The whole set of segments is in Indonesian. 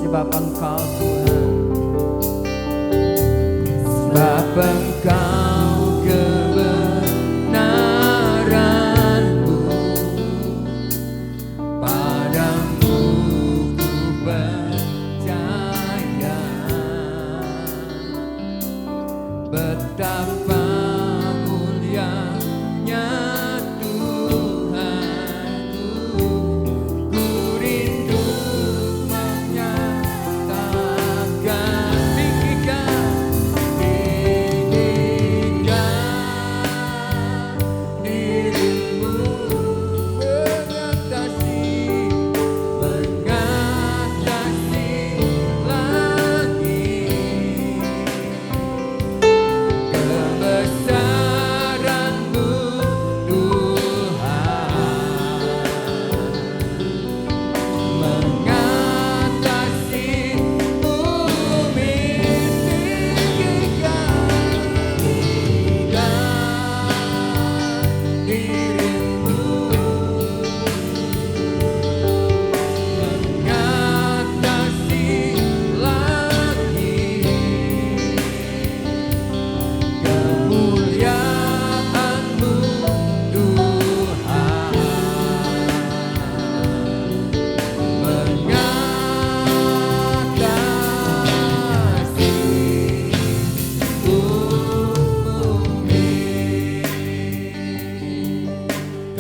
Sebab Engkau Tuhan, sebab Engkau kebenaranku, padamu ku percaya. Betapa mulianya Tuhanku, ku rindu menyatakan tinggikan dirimu, mengatasi kebesaranmu Tuhan, mengatasi bumi, tinggikan dirimu, mengatasi lagi kemuliaanmu Tuhan, mengatasi bumi.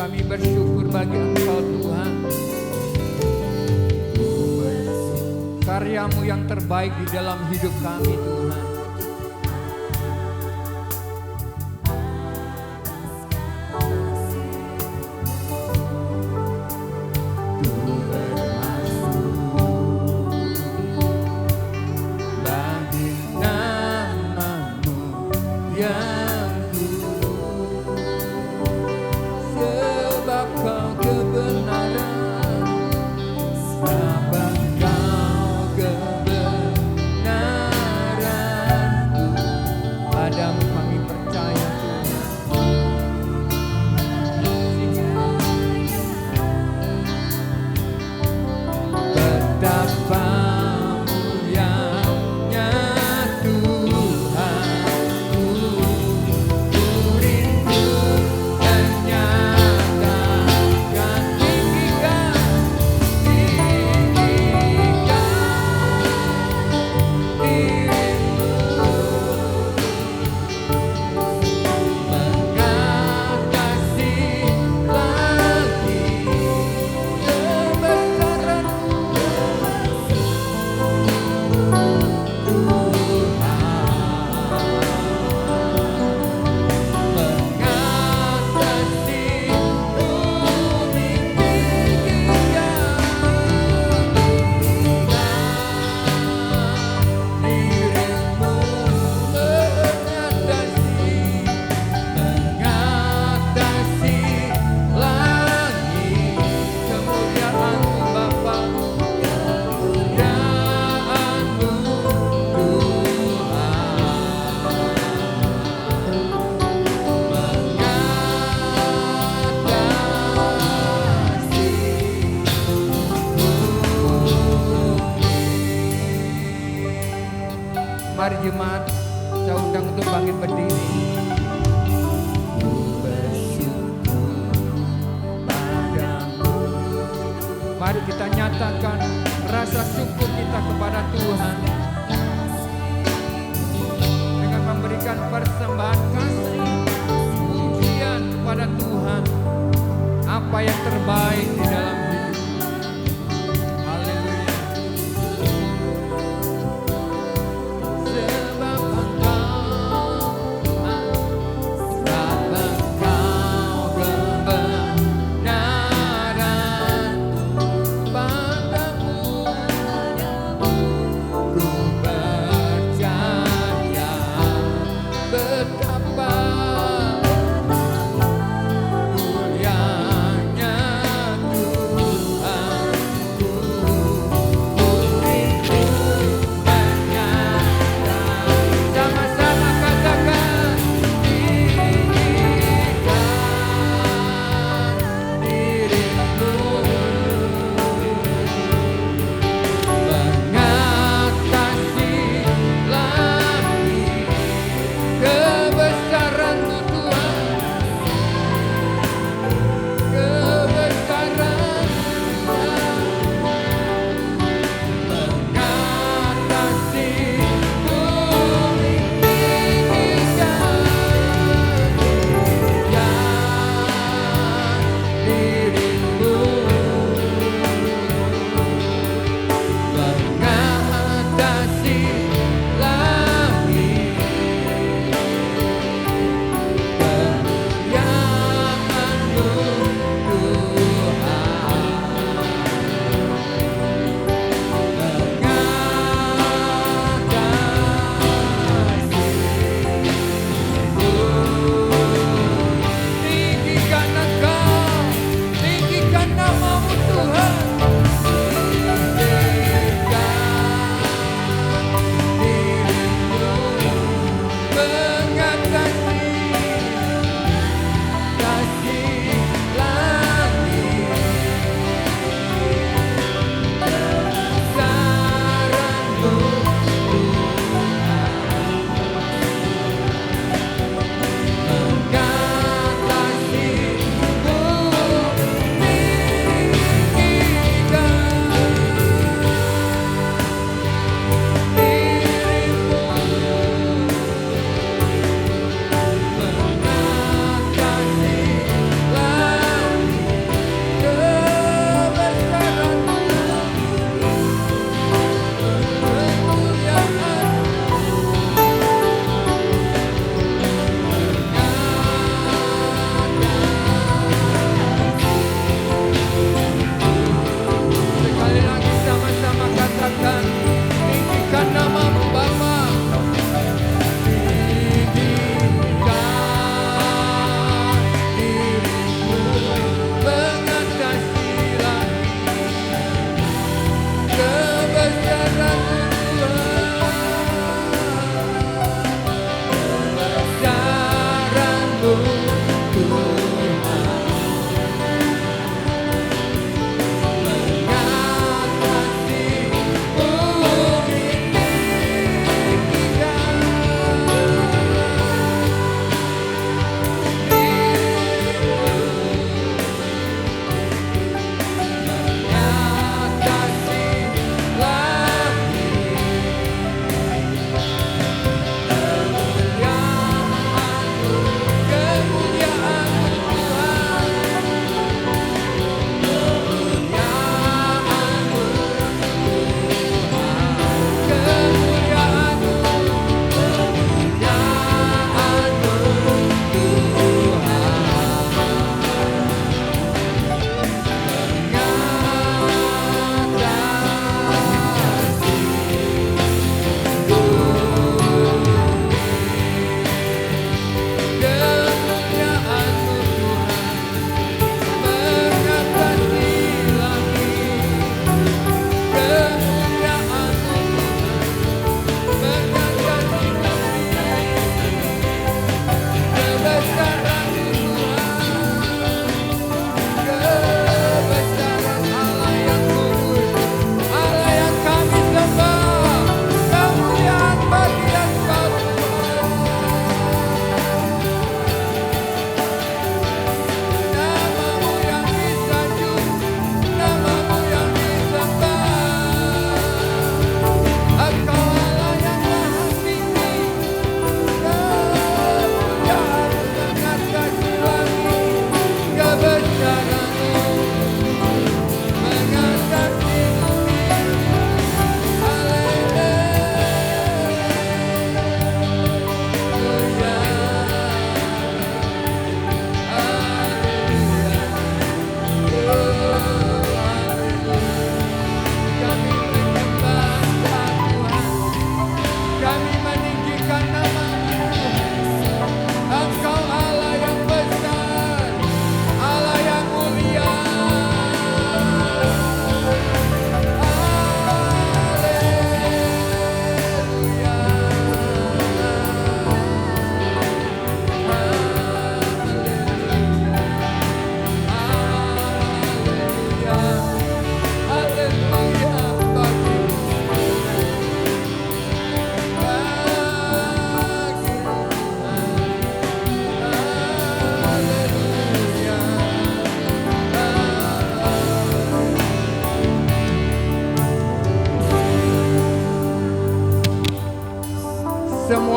Kami bersyukur bagi Engkau Tuhan, karyamu yang terbaik di dalam hidup kami Tuhan. Bagi namamu yang kudus, sebab Kau kebenaran, sebab Kau kebenaranku, padamu kami percaya Tuhan. Betapa mulianya Tuhanku, ku rindu menyatakan tinggikan dirimu, mengatasi lagi kebesaranmu Mari jemaat, saya undang untuk bangkit berdiri. Bersyukur padamu. Mari kita nyatakan rasa syukur kita kepada Tuhan dengan memberikan persembahan kasih, pujian kepada Tuhan, apa yang terbaik di dalam hidup. Haleluya. Sebab Engkau kebenaran, padamu ku percaya. Betapa mulianya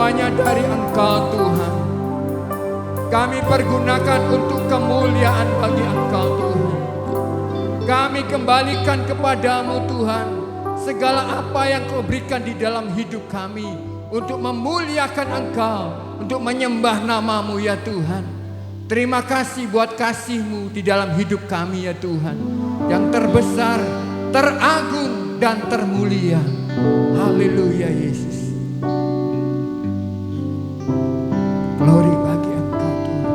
semuanya dari Engkau Tuhan. Kami pergunakan untuk kemuliaan bagi Engkau Tuhan. Kami kembalikan kepadamu Tuhan segala apa yang Kau berikan di dalam hidup kami untuk memuliakan Engkau, untuk menyembah nama-Mu ya Tuhan. Terima kasih buat kasih-Mu di dalam hidup kami ya Tuhan, yang terbesar, teragung dan termulia. Haleluya Yesus. Glory bagi Engkau Tuhan.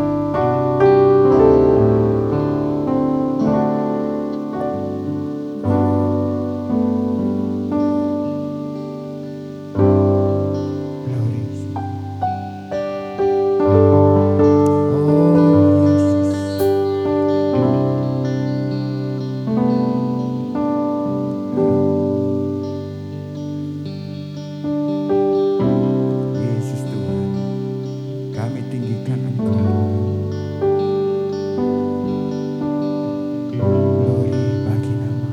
Glory. Yesus Tuhan, kami tinggikan Engkau. Glory bagi nama.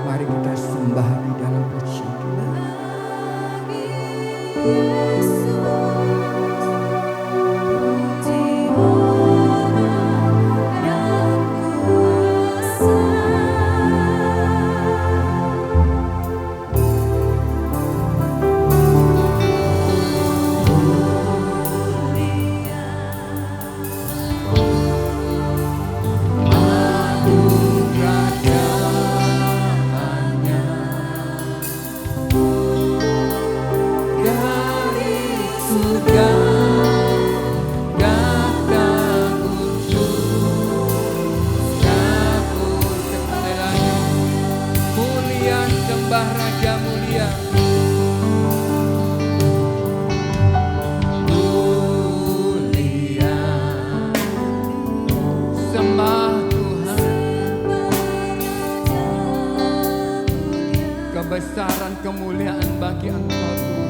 Mari kita sembah di dalam pujian Tuhan. Sembah Raja mulia. Mulia. Sembah Tuhan. Kebesaran kemuliaan bagi Engkau Tuhan.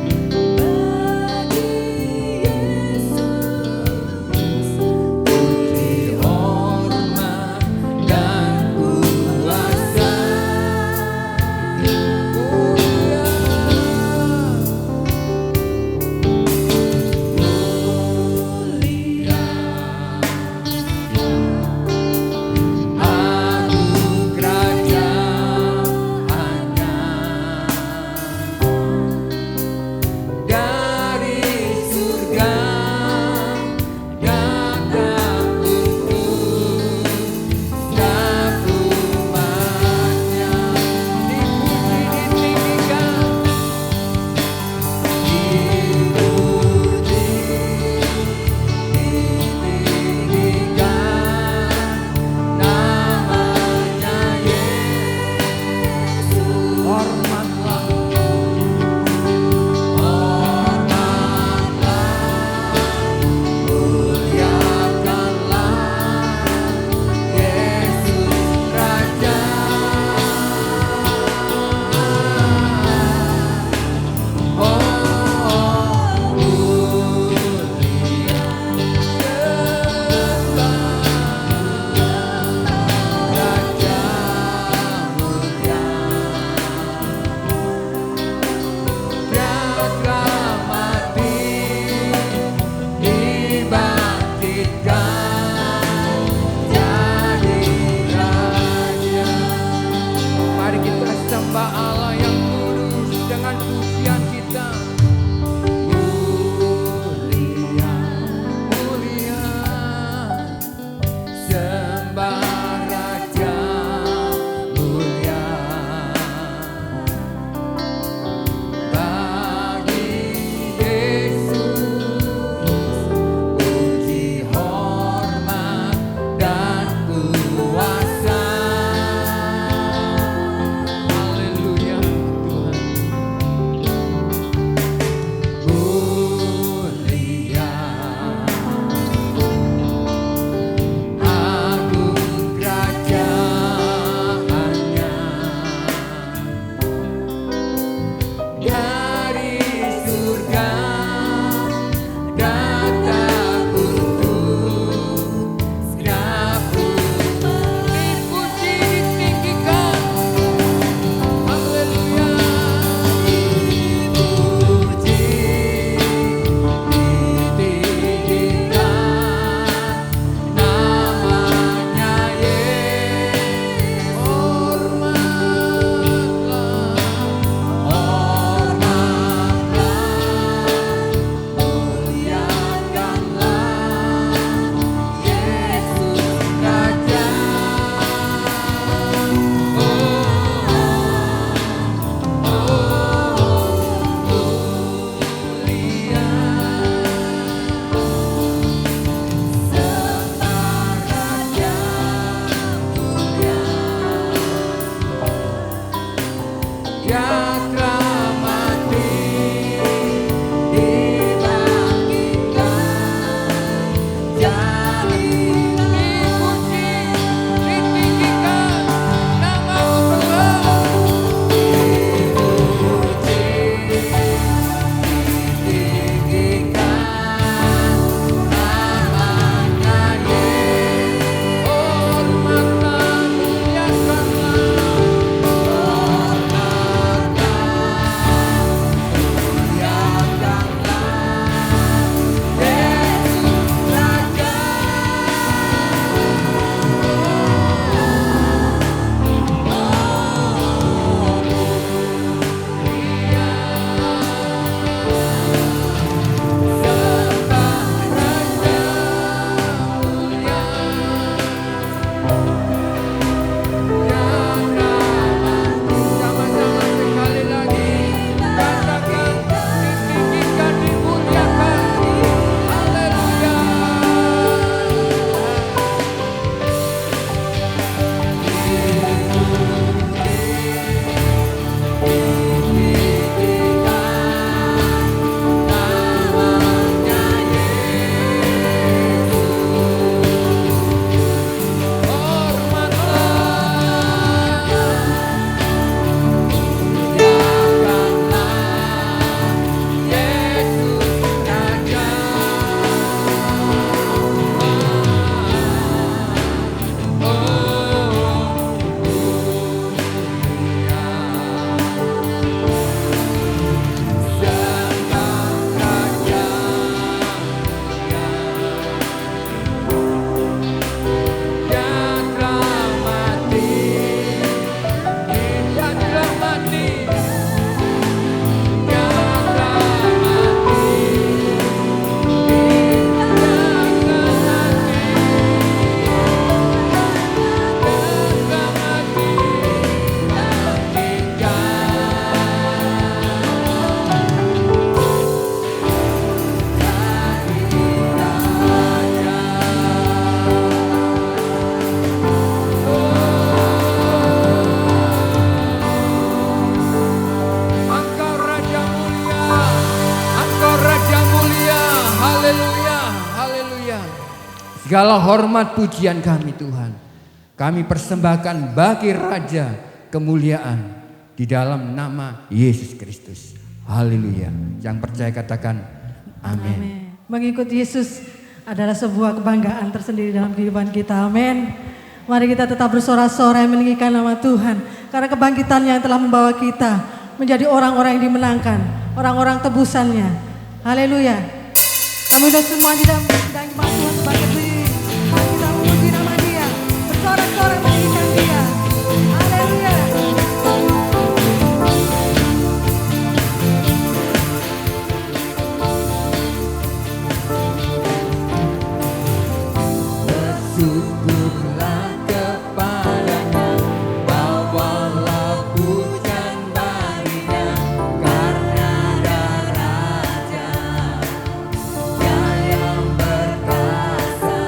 Segala hormat pujian kami Tuhan, kami persembahkan bagi Raja kemuliaan di dalam nama Yesus Kristus. Haleluya. Yang percaya katakan amin. Mengikut Yesus adalah sebuah kebanggaan tersendiri dalam kehidupan kita. Amin. Mari kita tetap bersorak-sorai meninggikan nama Tuhan. Karena kebangkitannya yang telah membawa kita menjadi orang-orang yang dimenangkan, orang-orang tebusannya. Haleluya. Kami sudah semua di dalam Tuhan sebagai berdiri. Mari kita memuji nama Dia, bersorak-sorai meninggikan Dia. Haleluya. Bersyukurlah kepadanya, bawalah pujian baginya, karena ada Raja yang berkasa.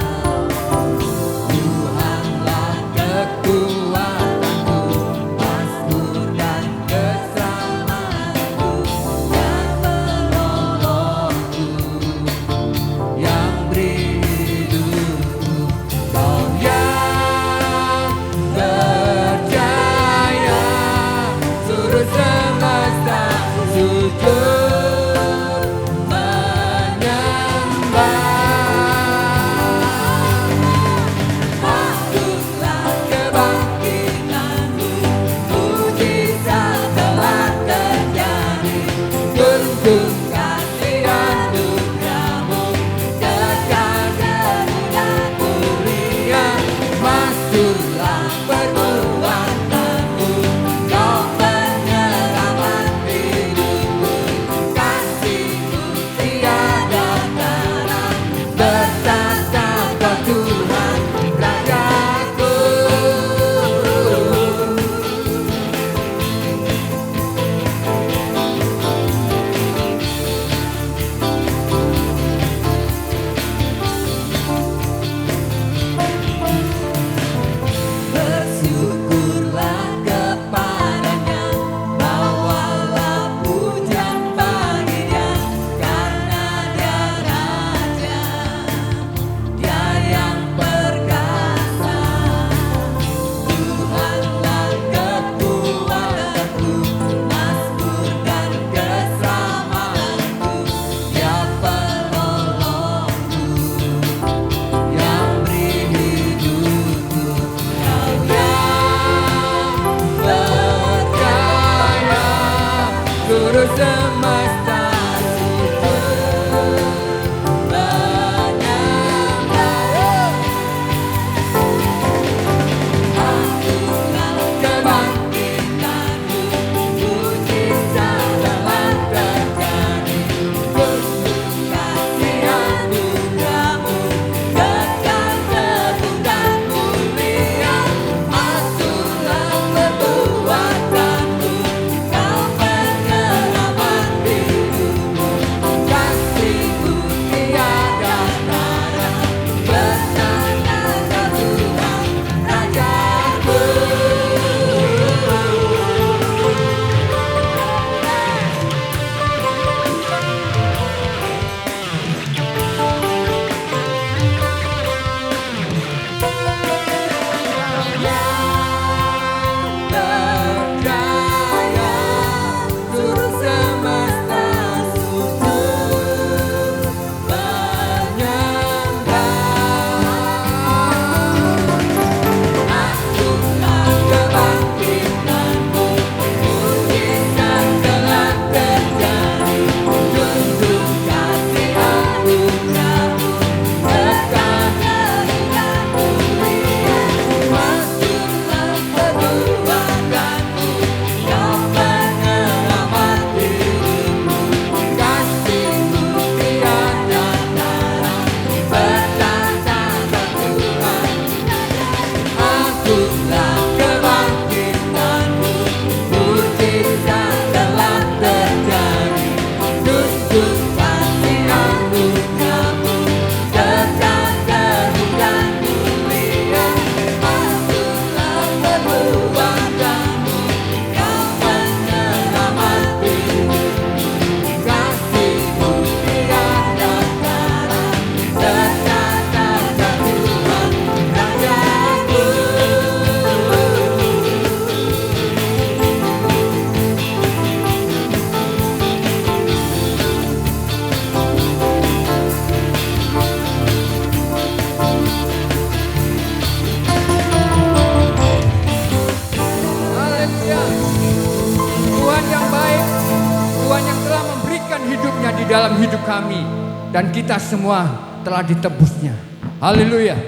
dalam hidup kami, dan kita semua telah ditebusnya. Haleluya.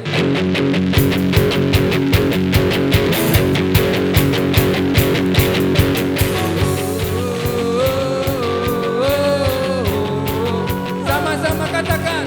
Sama-sama katakan.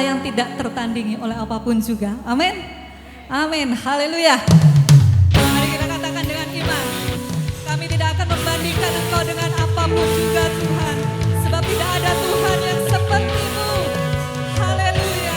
Allah yang tidak tertandingi oleh apapun juga. Amin. Amin. Haleluya. Mari kita katakan dengan iman. Kami tidak akan membandingkan Engkau dengan apapun juga Tuhan. Sebab tidak ada Tuhan yang seperti-Mu. Haleluya.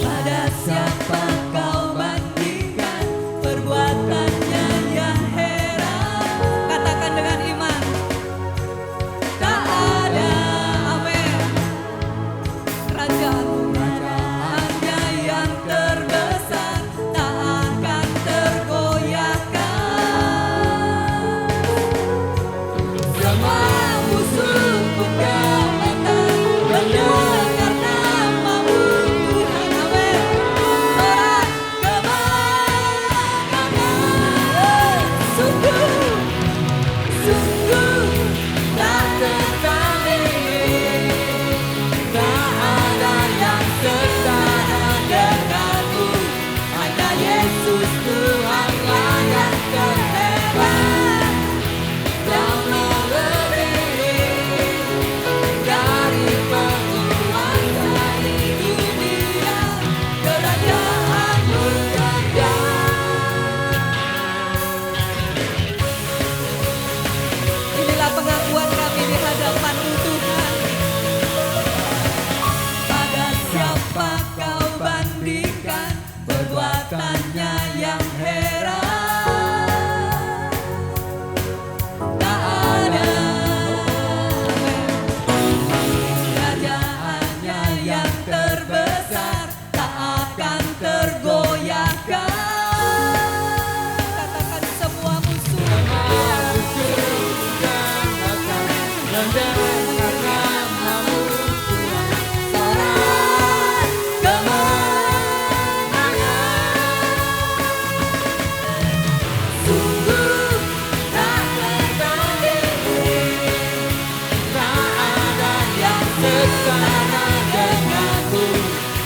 Pada siapa kau bandingkan perbuatannya yang heran? Katakan dengan iman. Tak ada, amin. Kerajaannya yang terbesar tak akan tergoyahkan. Semua musuh pun gemetar mendengar nama-Mu Tuhan. Amin. Sorak kemenangan. Sungguh tak tertandingi. Tak ada yang setara denganmu. Hanya Yesus Tuhanlah yang terhebat. Yang melebihi dari penguasa di dunia. Kerajaan-Mu Inilah pengakuan kami di hadapan-Mu Tuhan. Pada siapa kau bandingkan perbuatannya yang heran? Tak ada. Kerajaannya yang terbesar tak akan tergoyahkan. Katakan semua musuh. Sorak kemenangan. Sungguh tak tertandingi. Tak ada yang setara denganmu.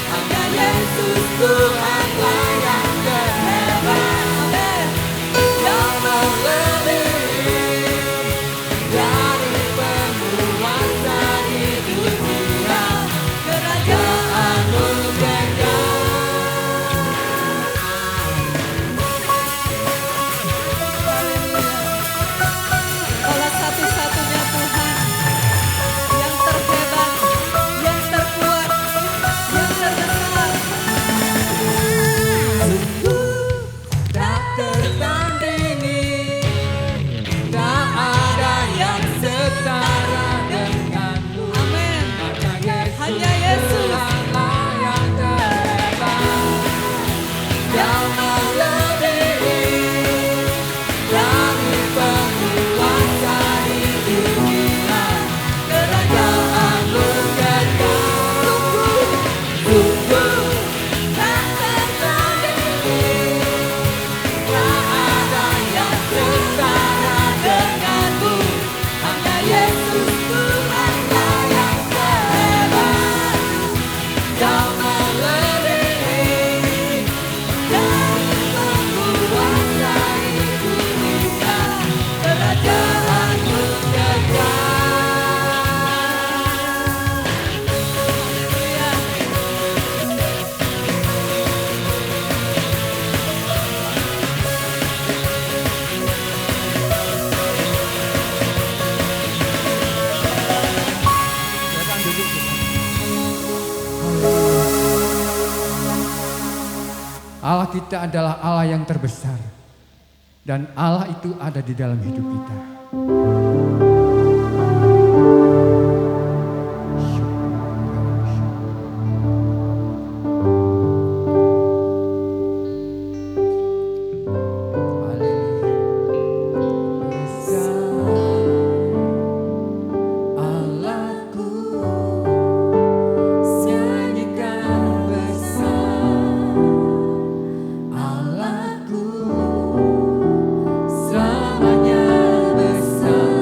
Hanya Yesus Tuhanlah yang terhebat. Amin. Yang melebihi dari penguasa di dunia. Kerajaan-Mu kekal. Haleluya. Kaulah satu-satunya Tuhan yang terhebat, yang terkuat, yang terbesar. Sungguh tak tertandingi. Tak ada yang setara denganmu. Amin. Hanya Yesus yang terhebat. Yang melebihi dari penguasa di dunia. Kerajaan-Mu kekal. Sungguh tak tertandingi. Tak ada yang setara denganmu. Hanya Yesus Tuhanlah yang terhebat. Yang melebihi dari penguasa di dunia. Kerajaan-Mu Allah kita adalah Allah yang terbesar. Dan Allah itu ada di dalam hidup kita. Selamanya besar.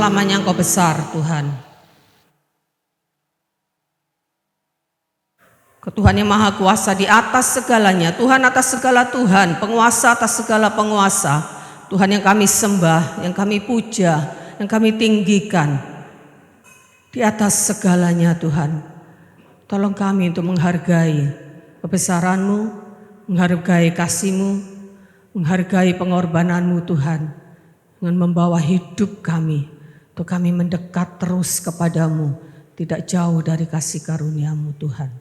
selama-lamanya Engkau besar Tuhan. Tuhan yang Maha Kuasa di atas segalanya, Tuhan atas segala Tuhan, penguasa atas segala penguasa. Tuhan yang kami sembah, yang kami puja, yang kami tinggikan. Di atas segalanya Tuhan, tolong kami untuk menghargai kebesaran-Mu, menghargai kasih-Mu, menghargai pengorbanan-Mu Tuhan. Dengan membawa hidup kami, untuk kami mendekat terus kepadamu, tidak jauh dari kasih karunia-Mu Tuhan.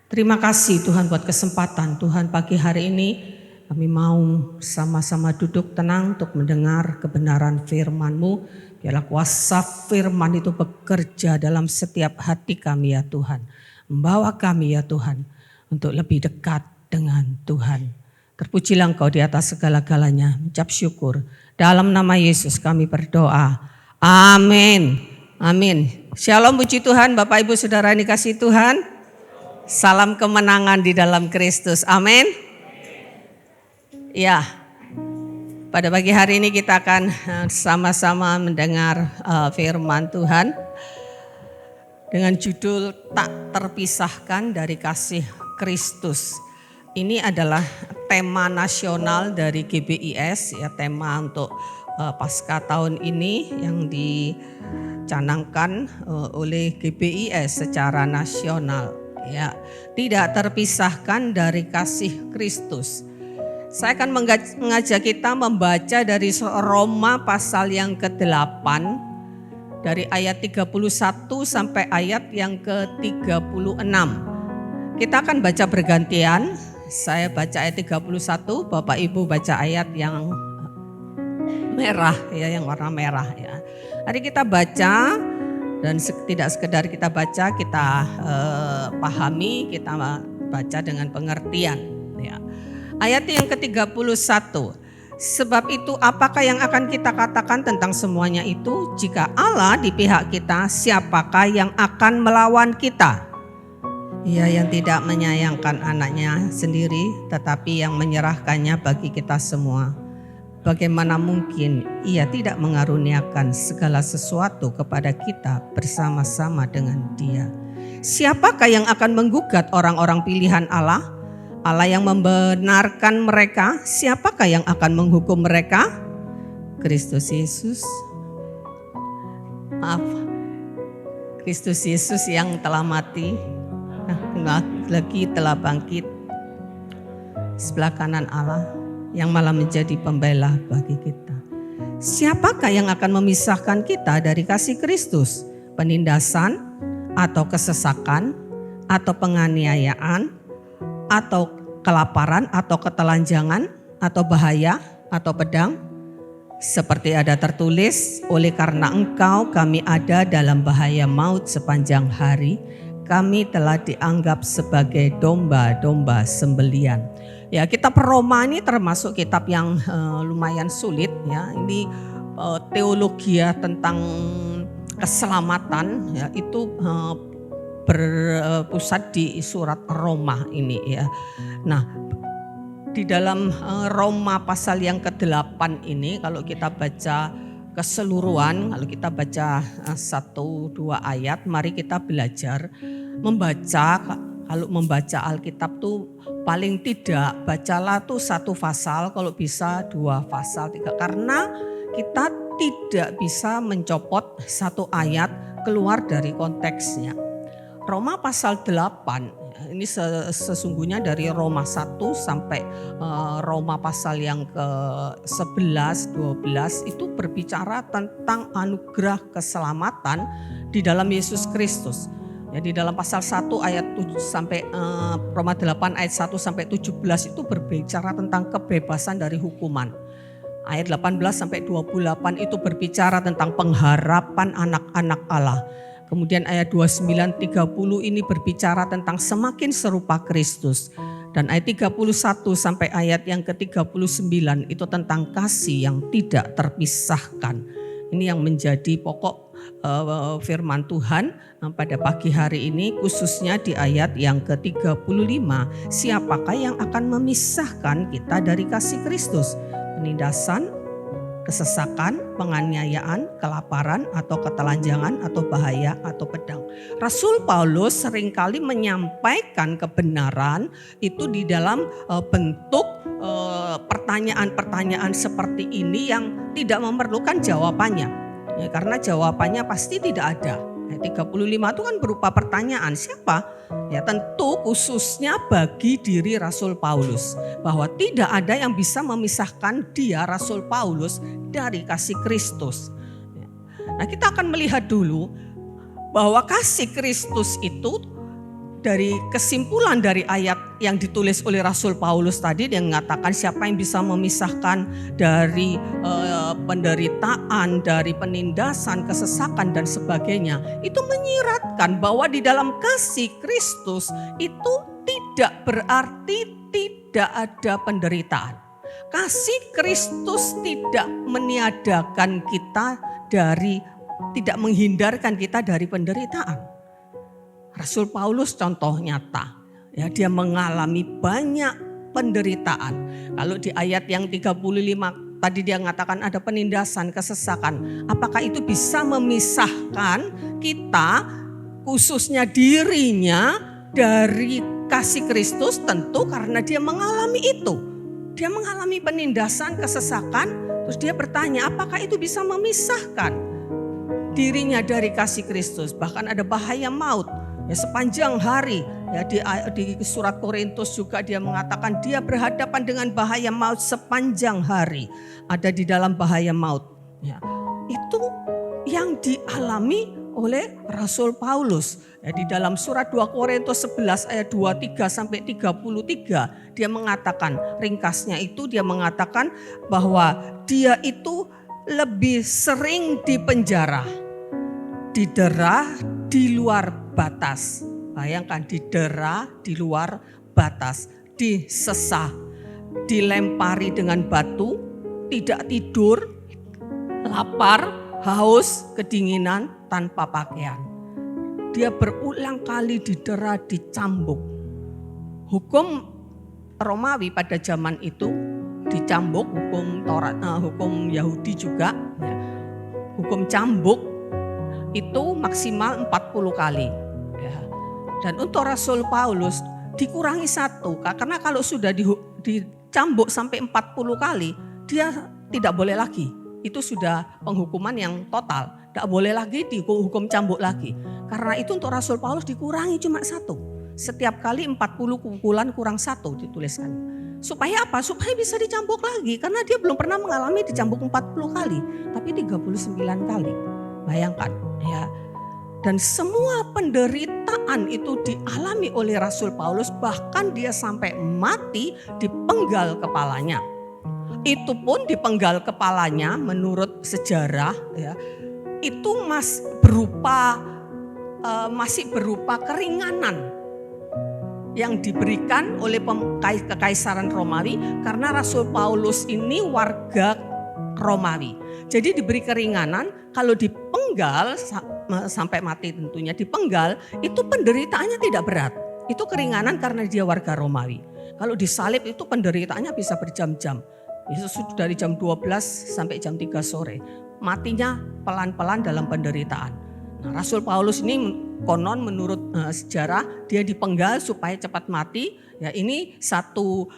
Terima kasih Tuhan buat kesempatan Tuhan pagi hari ini kami mau sama-sama duduk tenang untuk mendengar kebenaran firman-Mu. Biarlah kuasa firman itu bekerja dalam setiap hati kami ya Tuhan. Membawa kami ya Tuhan untuk lebih dekat dengan Tuhan. Terpujilah Engkau di atas segala-galanya. Ucap syukur. Dalam nama Yesus kami berdoa. Amin. Amin. Shalom puji Tuhan Bapak Ibu Saudara yang dikasihi Tuhan. Salam kemenangan di dalam Kristus. Amin. Ya, pada pagi hari ini kita akan sama-sama mendengar firman Tuhan dengan judul Tak Terpisahkan dari Kasih Kristus. Ini adalah tema nasional dari GBIS, ya, tema untuk pasca tahun ini yang dicanangkan oleh GBIS secara nasional. Ya, tidak terpisahkan dari kasih Kristus. Saya akan mengajak kita membaca dari Roma pasal yang ke-8 dari ayat 31 sampai ayat yang ke-36. Kita akan baca bergantian. Saya baca ayat 31, Bapak Ibu baca ayat yang merah ya, yang warna merah ya. Mari kita baca. Dan tidak sekedar kita baca, kita pahami, kita baca dengan pengertian. Ya. Ayat yang ke-31, sebab itu apakah yang akan kita katakan tentang semuanya itu? Jika Allah di pihak kita, siapakah yang akan melawan kita? Ia yang tidak menyayangkan anaknya sendiri, tetapi yang menyerahkannya bagi kita semua. Bagaimana mungkin Ia tidak mengaruniakan segala sesuatu kepada kita bersama-sama dengan Dia? Siapakah yang akan menggugat orang-orang pilihan Allah? Allah yang membenarkan mereka, siapakah yang akan menghukum mereka? Kristus Yesus. Maaf. Kristus Yesus yang telah mati, lagi telah bangkit sebelah kanan Allah, yang malah menjadi pembela bagi kita. Siapakah yang akan memisahkan kita dari kasih Kristus? Penindasan atau kesesakan atau penganiayaan atau kelaparan atau ketelanjangan atau bahaya atau pedang? Seperti ada tertulis, oleh karena Engkau kami ada dalam bahaya maut sepanjang hari. Kami telah dianggap sebagai domba-domba sembelian. Ya, kitab Roma ini termasuk kitab yang lumayan sulit ya. Ini teologi tentang keselamatan ya, itu berpusat di surat Roma ini ya. Nah, di dalam Roma pasal yang ke-8 ini kalau kita baca keseluruhan, kalau kita baca 1-2 ayat, mari kita belajar membaca. Kalau membaca Alkitab tuh paling tidak bacalah tuh 1 pasal, kalau bisa 2 pasal, 3. Karena kita tidak bisa mencopot 1 ayat keluar dari konteksnya. Roma pasal 8, ini sesungguhnya dari Roma 1 sampai Roma pasal yang ke-11, 12 itu berbicara tentang anugerah keselamatan di dalam Yesus Kristus. Jadi dalam pasal 1 ayat 7 sampai Roma 8 ayat 1 sampai 17 itu berbicara tentang kebebasan dari hukuman. Ayat 18 sampai 28 itu berbicara tentang pengharapan anak-anak Allah. Kemudian ayat 29-30 ini berbicara tentang semakin serupa Kristus. Dan ayat 31 sampai ayat yang ke-39 itu tentang kasih yang tidak terpisahkan. Ini yang menjadi pokok firman Tuhan pada pagi hari ini, khususnya di ayat yang ke-35. Siapakah yang akan memisahkan kita dari kasih Kristus? Penindasan, kesesakan, penganiayaan, kelaparan, atau ketelanjangan, atau bahaya, atau pedang. Rasul Paulus seringkali menyampaikan kebenaran itu di dalam bentuk pertanyaan-pertanyaan seperti ini yang tidak memerlukan jawabannya. Ya, karena jawabannya pasti tidak ada. 35 itu kan berupa pertanyaan, siapa? Ya tentu khususnya bagi diri Rasul Paulus. Bahwa tidak ada yang bisa memisahkan dia Rasul Paulus dari kasih Kristus. Nah kita akan melihat dulu bahwa kasih Kristus itu dari kesimpulan dari ayat yang ditulis oleh Rasul Paulus tadi, yang mengatakan siapa yang bisa memisahkan dari penderitaan, dari penindasan, kesesakan dan sebagainya. Itu menyiratkan bahwa di dalam kasih Kristus itu tidak berarti tidak ada penderitaan. Kasih Kristus tidak meniadakan kita dari, tidak menghindarkan kita dari penderitaan. Rasul Paulus contoh nyata, ya dia mengalami banyak penderitaan. Kalau di ayat yang 35 tadi dia mengatakan ada penindasan, kesesakan. Apakah itu bisa memisahkan kita, khususnya dirinya, dari kasih Kristus? Tentu karena dia mengalami itu. Dia mengalami penindasan, kesesakan, terus dia bertanya apakah itu bisa memisahkan dirinya dari kasih Kristus? Bahkan ada bahaya maut. Ya, sepanjang hari, ya di surat Korintus juga dia mengatakan dia berhadapan dengan bahaya maut sepanjang hari, ada di dalam bahaya maut. Ya, itu yang dialami oleh Rasul Paulus. Ya, di dalam surat 2 Korintus 11 ayat 23 sampai 33 dia mengatakan, ringkasnya itu dia mengatakan bahwa dia itu lebih sering dipenjara, didera di luar batas. Bayangkan, didera di luar batas, disesah, dilempari dengan batu, tidak tidur, lapar, haus, kedinginan, tanpa pakaian. Dia berulang kali didera, dicambuk. Hukum Romawi pada zaman itu dicambuk, hukum Taurat, hukum Yahudi juga, ya. Hukum cambuk itu maksimal 40 kali. Ya. Dan untuk Rasul Paulus dikurangi 1, karena kalau sudah dicambuk sampai 40 kali, dia tidak boleh lagi. Itu sudah penghukuman yang total, tidak boleh lagi dihukum cambuk lagi. Karena itu untuk Rasul Paulus dikurangi cuma 1. Setiap kali 40 pukulan kurang 1 dituliskan. Supaya apa? Supaya bisa dicambuk lagi, karena dia belum pernah mengalami dicambuk 40 kali, tapi 39 kali. Bayangkan ya. Dan semua penderitaan itu dialami oleh Rasul Paulus, bahkan dia sampai mati dipenggal kepalanya. Itu pun dipenggal kepalanya menurut sejarah ya, itu masih berupa keringanan yang diberikan oleh kekaisaran Romawi, karena Rasul Paulus ini warga Romawi. Jadi diberi keringanan, kalau dipenggal sampai mati tentunya dipenggal, itu penderitaannya tidak berat. Itu keringanan karena dia warga Romawi. Kalau disalib itu penderitaannya bisa berjam-jam. Yesus dari jam 12 sampai jam 3 sore. Matinya pelan-pelan dalam penderitaan. Nah, Rasul Paulus ini konon menurut sejarah dia dipenggal supaya cepat mati. Ya, ini satu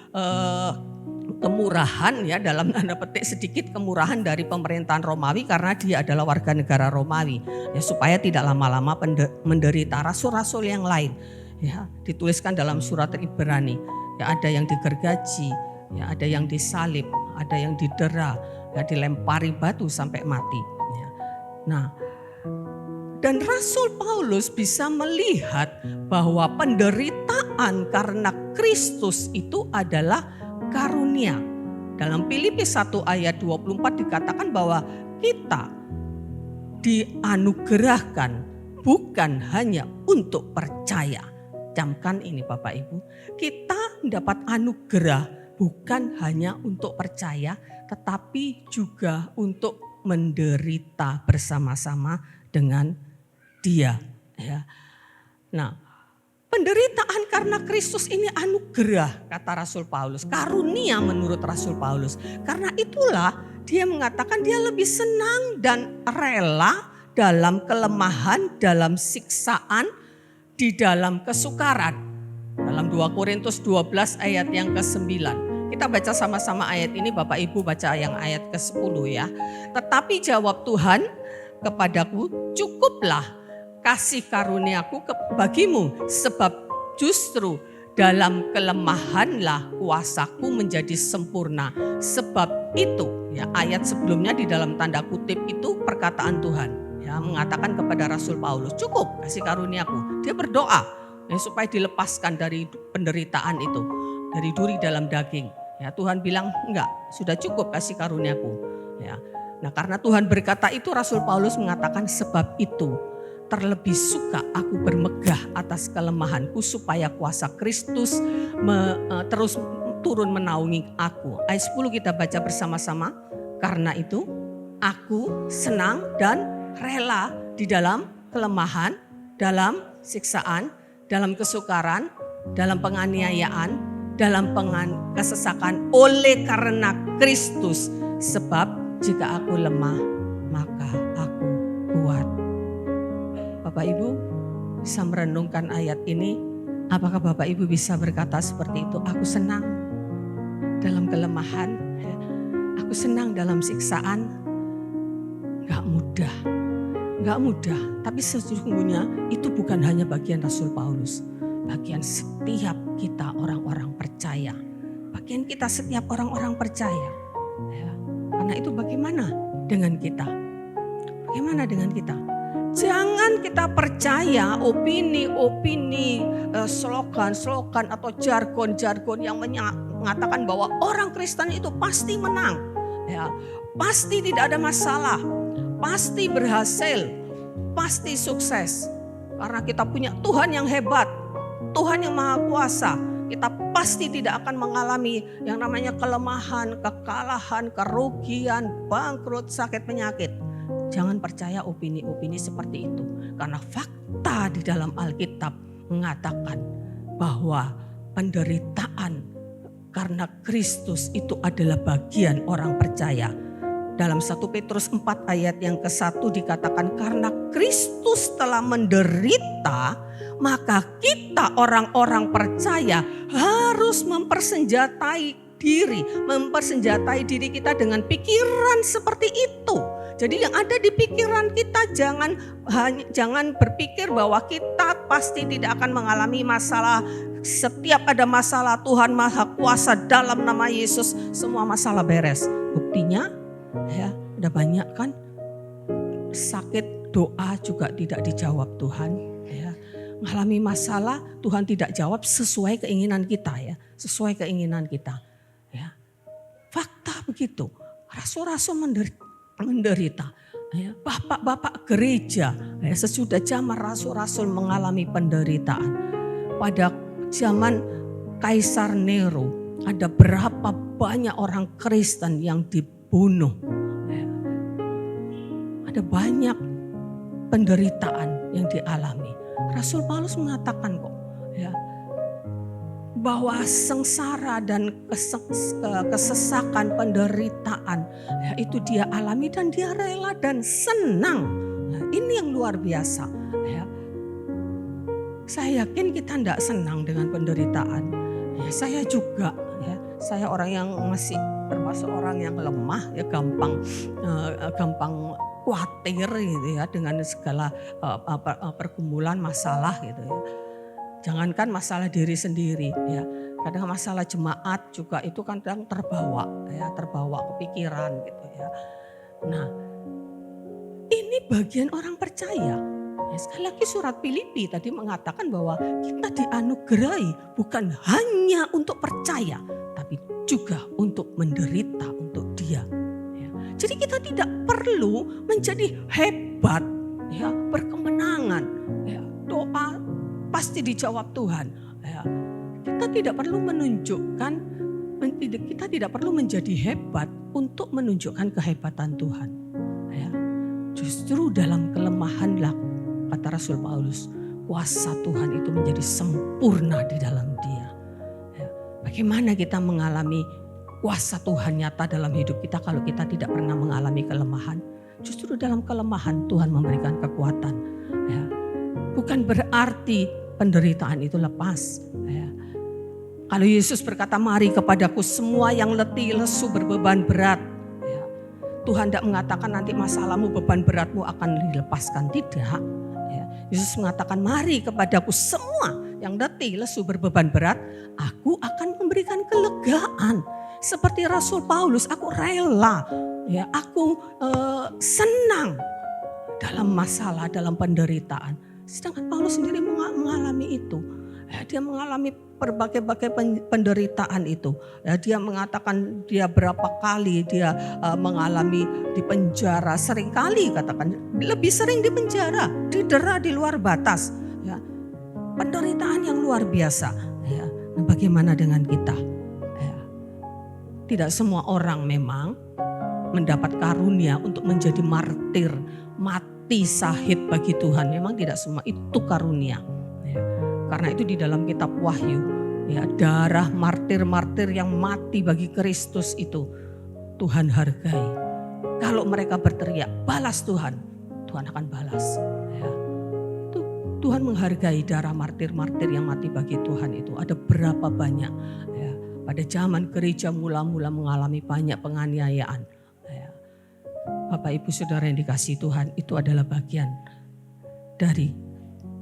kemurahan ya, dalam tanda petik sedikit kemurahan dari pemerintahan Romawi, karena dia adalah warga negara Romawi ya, supaya tidak lama-lama menderita. Rasul-rasul yang lain ya dituliskan dalam surat Ibrani ya, ada yang digergaji ya, ada yang disalib, ada yang didera ya, dilempari batu sampai mati ya. Nah, dan Rasul Paulus bisa melihat bahwa penderitaan karena Kristus itu adalah karunia. Dalam Filipi 1 ayat 24 dikatakan bahwa kita dianugerahkan bukan hanya untuk percaya. Camkan ini Bapak Ibu, kita dapat anugerah bukan hanya untuk percaya, tetapi juga untuk menderita bersama-sama dengan Dia. Ya. Nah, penderitaan karena Kristus ini anugerah, kata Rasul Paulus. Karunia menurut Rasul Paulus. Karena itulah dia mengatakan dia lebih senang dan rela dalam kelemahan, dalam siksaan, di dalam kesukaran. Dalam 2 Korintus 12 ayat yang ke-9. Kita baca sama-sama ayat ini, Bapak Ibu baca yang ayat ke-10 ya. Tetapi jawab Tuhan kepadaku, cukuplah kasih karuniaku bagimu, sebab justru dalam kelemahanlah kuasaku menjadi sempurna. Sebab itu, ya ayat sebelumnya di dalam tanda kutip itu perkataan Tuhan. Ya, mengatakan kepada Rasul Paulus, cukup kasih karuniaku. Dia berdoa ya, supaya dilepaskan dari penderitaan itu, dari duri dalam daging. Ya, Tuhan bilang enggak, sudah cukup kasih karuniaku. Ya. Nah, karena Tuhan berkata itu, Rasul Paulus mengatakan sebab itu terlebih suka aku bermegah atas kelemahanku supaya kuasa Kristus terus turun menaungi aku. Ayat 10 kita baca bersama-sama. Karena itu aku senang dan rela di dalam kelemahan, dalam siksaan, dalam kesukaran, dalam penganiayaan, dalam kesesakan oleh karena Kristus. Sebab jika aku lemah, maka aku kuat. Bapak Ibu bisa merenungkan ayat ini. Apakah Bapak Ibu bisa berkata seperti itu? Aku senang dalam kelemahan, aku senang dalam siksaan. Gak mudah. Gak mudah, tapi sesungguhnya itu bukan hanya bagian Rasul Paulus. Bagian setiap kita orang-orang percaya. Bagian kita setiap orang-orang percaya. Ya. Karena itu bagaimana dengan kita? Bagaimana dengan kita? Jangan kita percaya opini-opini, slogan-slogan atau jargon-jargon yang mengatakan bahwa orang Kristen itu pasti menang. Ya, pasti tidak ada masalah. Pasti berhasil, pasti sukses. Karena kita punya Tuhan yang hebat, Tuhan yang maha kuasa. Kita pasti tidak akan mengalami yang namanya kelemahan, kekalahan, kerugian, bangkrut, sakit, penyakit. Jangan percaya opini-opini seperti itu. Karena fakta di dalam Alkitab mengatakan bahwa penderitaan karena Kristus itu adalah bagian orang percaya. Dalam 1 Petrus 4 ayat yang ke-1 dikatakan karena Kristus telah menderita, maka kita orang-orang percaya harus mempersenjatai diri kita dengan pikiran seperti itu. Jadi yang ada di pikiran kita jangan berpikir bahwa kita pasti tidak akan mengalami masalah. Setiap ada masalah, Tuhan Maha Kuasa dalam nama Yesus semua masalah beres. Buktinya ya, udah banyak kan sakit, doa juga tidak dijawab Tuhan. Ya, mengalami masalah Tuhan tidak jawab sesuai keinginan kita ya, sesuai keinginan kita. Ya, fakta begitu. Rasul-rasul menderita. Ya, bapak-bapak gereja ya, sesudah zaman rasul-rasul mengalami penderitaan. Pada zaman Kaisar Nero ada berapa banyak orang Kristen yang dibunuh. Ada banyak penderitaan yang dialami. Rasul Paulus mengatakan kok ya, bahwa sengsara dan kesesakan, penderitaan ya, itu dia alami dan dia rela dan senang. Nah, ini yang luar biasa ya. Saya yakin kita tidak senang dengan penderitaan. Ya, saya juga ya, saya orang yang masih termasuk orang yang lemah ya, gampang khawatir gitu ya dengan segala pergumulan masalah gitu ya. Jangankan masalah diri sendiri ya, kadang masalah jemaat juga itu kadang terbawa kepikiran gitu ya. Nah, ini bagian orang percaya. Ya, sekali lagi surat Filipi tadi mengatakan bahwa kita dianugerahi bukan hanya untuk percaya, tapi juga untuk menderita untuk Dia. Ya. Jadi kita tidak perlu menjadi hebat, ya, berkemenangan. Ya. Doa pasti dijawab Tuhan. Ya. Kita tidak perlu kita tidak perlu menjadi hebat untuk menunjukkan kehebatan Tuhan. Ya. Justru dalam kelemahanlah, kata Rasul Paulus, kuasa Tuhan itu menjadi sempurna di dalam Dia. Ya. Bagaimana kita mengalami kuasa Tuhan nyata dalam hidup kita kalau kita tidak pernah mengalami kelemahan. Justru dalam kelemahan Tuhan memberikan kekuatan. Ya. Bukan berarti penderitaan itu lepas. Ya. Kalau Yesus berkata, mari kepadaku semua yang letih, lesu, berbeban berat. Ya. Tuhan tidak mengatakan nanti masalahmu, beban beratmu akan dilepaskan. Tidak. Ya. Yesus mengatakan, mari kepadaku semua yang letih, lesu, berbeban berat. Aku akan memberikan kelegaan. Seperti Rasul Paulus, aku rela. Ya, aku senang dalam masalah, dalam penderitaan. Sedangkan Paulus sendiri mengalami itu. Ya, dia mengalami berbagai-bagai penderitaan itu. Ya, dia mengatakan dia berapa kali dia mengalami di penjara. Seringkali katakan, lebih sering di penjara, didera di luar batas. Ya, penderitaan yang luar biasa. Ya, nah bagaimana dengan kita? Ya, tidak semua orang memang mendapat karunia untuk menjadi martir, mati syahid bagi Tuhan. Memang tidak semua itu karunia. Ya. Karena itu di dalam kitab Wahyu, ya, darah martir-martir yang mati bagi Kristus itu Tuhan hargai. Kalau mereka berteriak, balas Tuhan, Tuhan akan balas. Ya. Itu Tuhan menghargai darah martir-martir yang mati bagi Tuhan itu. Ada berapa banyak? Ya. Pada zaman gereja mula-mula mengalami banyak penganiayaan. Bapak Ibu Saudara yang dikasihi Tuhan, itu adalah bagian dari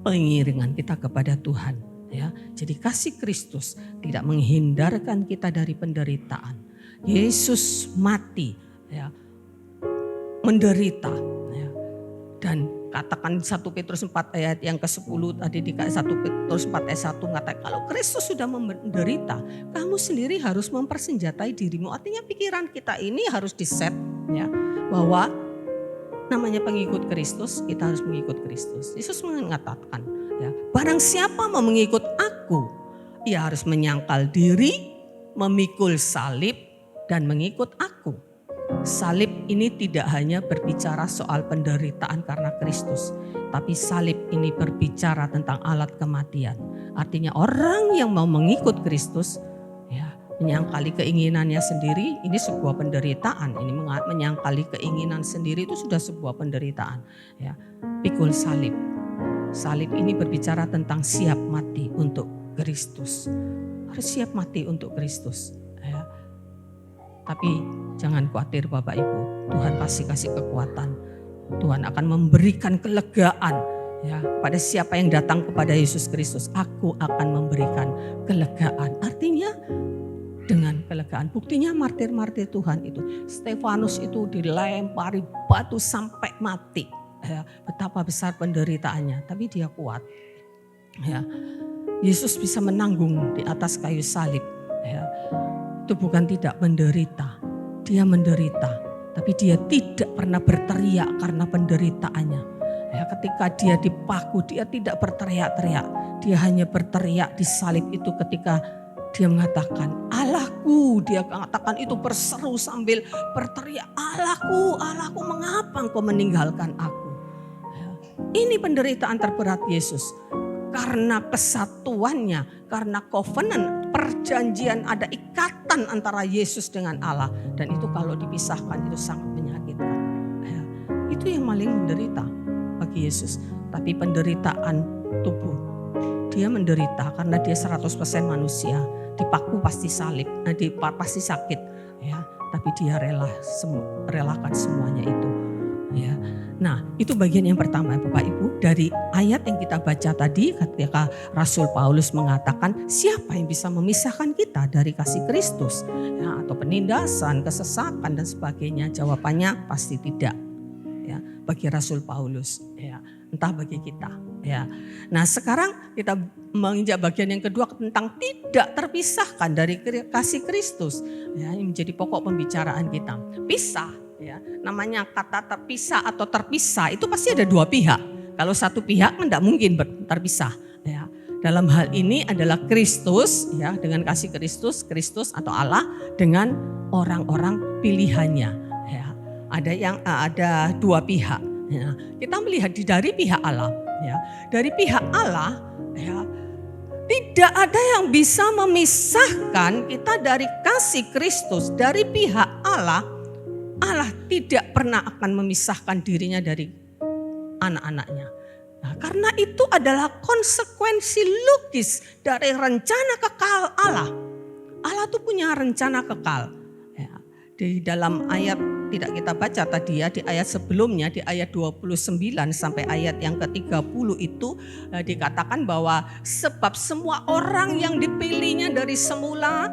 pengiringan kita kepada Tuhan. Ya, jadi kasih Kristus tidak menghindarkan kita dari penderitaan. Yesus mati, ya, menderita, ya. Dan katakan 1 Petrus 4 ayat yang ke-10 tadi di 1 Petrus 4 ayat 1 mengatakan kalau Kristus sudah menderita, kamu sendiri harus mempersenjatai dirimu. Artinya pikiran kita ini harus diset, ya. Bahwa namanya pengikut Kristus, kita harus mengikut Kristus. Yesus mengatakan, ya, barang siapa mau mengikut aku, ia harus menyangkal diri, memikul salib, dan mengikut aku. Salib ini tidak hanya berbicara soal penderitaan karena Kristus, tapi salib ini berbicara tentang alat kematian. Artinya orang yang mau mengikut Kristus, ya, menyangkali keinginannya sendiri, ini sebuah penderitaan. Ini menyangkali keinginan sendiri itu sudah sebuah penderitaan. Ya, pikul salib. Salib ini berbicara tentang siap mati untuk Kristus. Harus siap mati untuk Kristus. Ya. Tapi jangan khawatir Bapak Ibu, Tuhan pasti kasih kekuatan. Tuhan akan memberikan kelegaan. Ya, pada siapa yang datang kepada Yesus Kristus, aku akan memberikan kelegaan. Artinya dengan kelegaan. Buktinya martir-martir Tuhan itu. Stefanus itu dilempari batu sampai mati. Ya, betapa besar penderitaannya, tapi dia kuat. Ya, Yesus bisa menanggung di atas kayu salib. Ya, itu bukan tidak menderita. Dia menderita, tapi dia tidak pernah berteriak karena penderitaannya. Ya, ketika dia dipaku, dia tidak berteriak-teriak. Dia hanya berteriak di salib itu ketika dia mengatakan, Allahku, dia mengatakan itu berseru sambil berteriak, Allahku, Allahku, mengapa engkau meninggalkan aku? Ya. Ini penderitaan terberat Yesus. Karena kesatuannya, karena covenant, perjanjian, ada ikatan antara Yesus dengan Allah. Dan itu kalau dipisahkan itu sangat menyakitkan. Ya. Itu yang paling menderita bagi Yesus. Tapi penderitaan tubuh, dia menderita karena dia 100% manusia. Dipaku pasti salib, pasti sakit, ya. Tapi dia relakan semuanya itu, ya. Nah, itu bagian yang pertama, Bapak Ibu, dari ayat yang kita baca tadi, ketika Rasul Paulus mengatakan, siapa yang bisa memisahkan kita dari kasih Kristus, ya, atau penindasan, kesesakan dan sebagainya? Jawabannya pasti tidak, ya. Bagi Rasul Paulus, ya, entah bagi kita, ya. Nah, sekarang kita menginjak bagian yang kedua tentang tidak terpisahkan dari kasih Kristus. Ya, ini menjadi pokok pembicaraan kita. Pisah, ya, namanya kata terpisah atau terpisah itu pasti ada dua pihak. Kalau satu pihak tidak mungkin terpisah. Ya. Dalam hal ini adalah Kristus, ya, dengan kasih Kristus atau Allah dengan orang-orang pilihannya. Ya. Ada dua pihak. Ya. Kita melihat dari pihak Allah. Ya. Dari pihak Allah, ya, Tidak ada yang bisa memisahkan kita dari kasih Kristus, dari pihak Allah. Allah tidak pernah akan memisahkan dirinya dari anak-anaknya. Nah, karena itu adalah konsekuensi logis dari rencana kekal Allah. Allah tuh punya rencana kekal. Ya, di dalam ayat tidak kita baca tadi ya, di ayat sebelumnya, di ayat 29 sampai ayat yang ke-30 itu dikatakan bahwa sebab semua orang yang dipilihnya dari semula,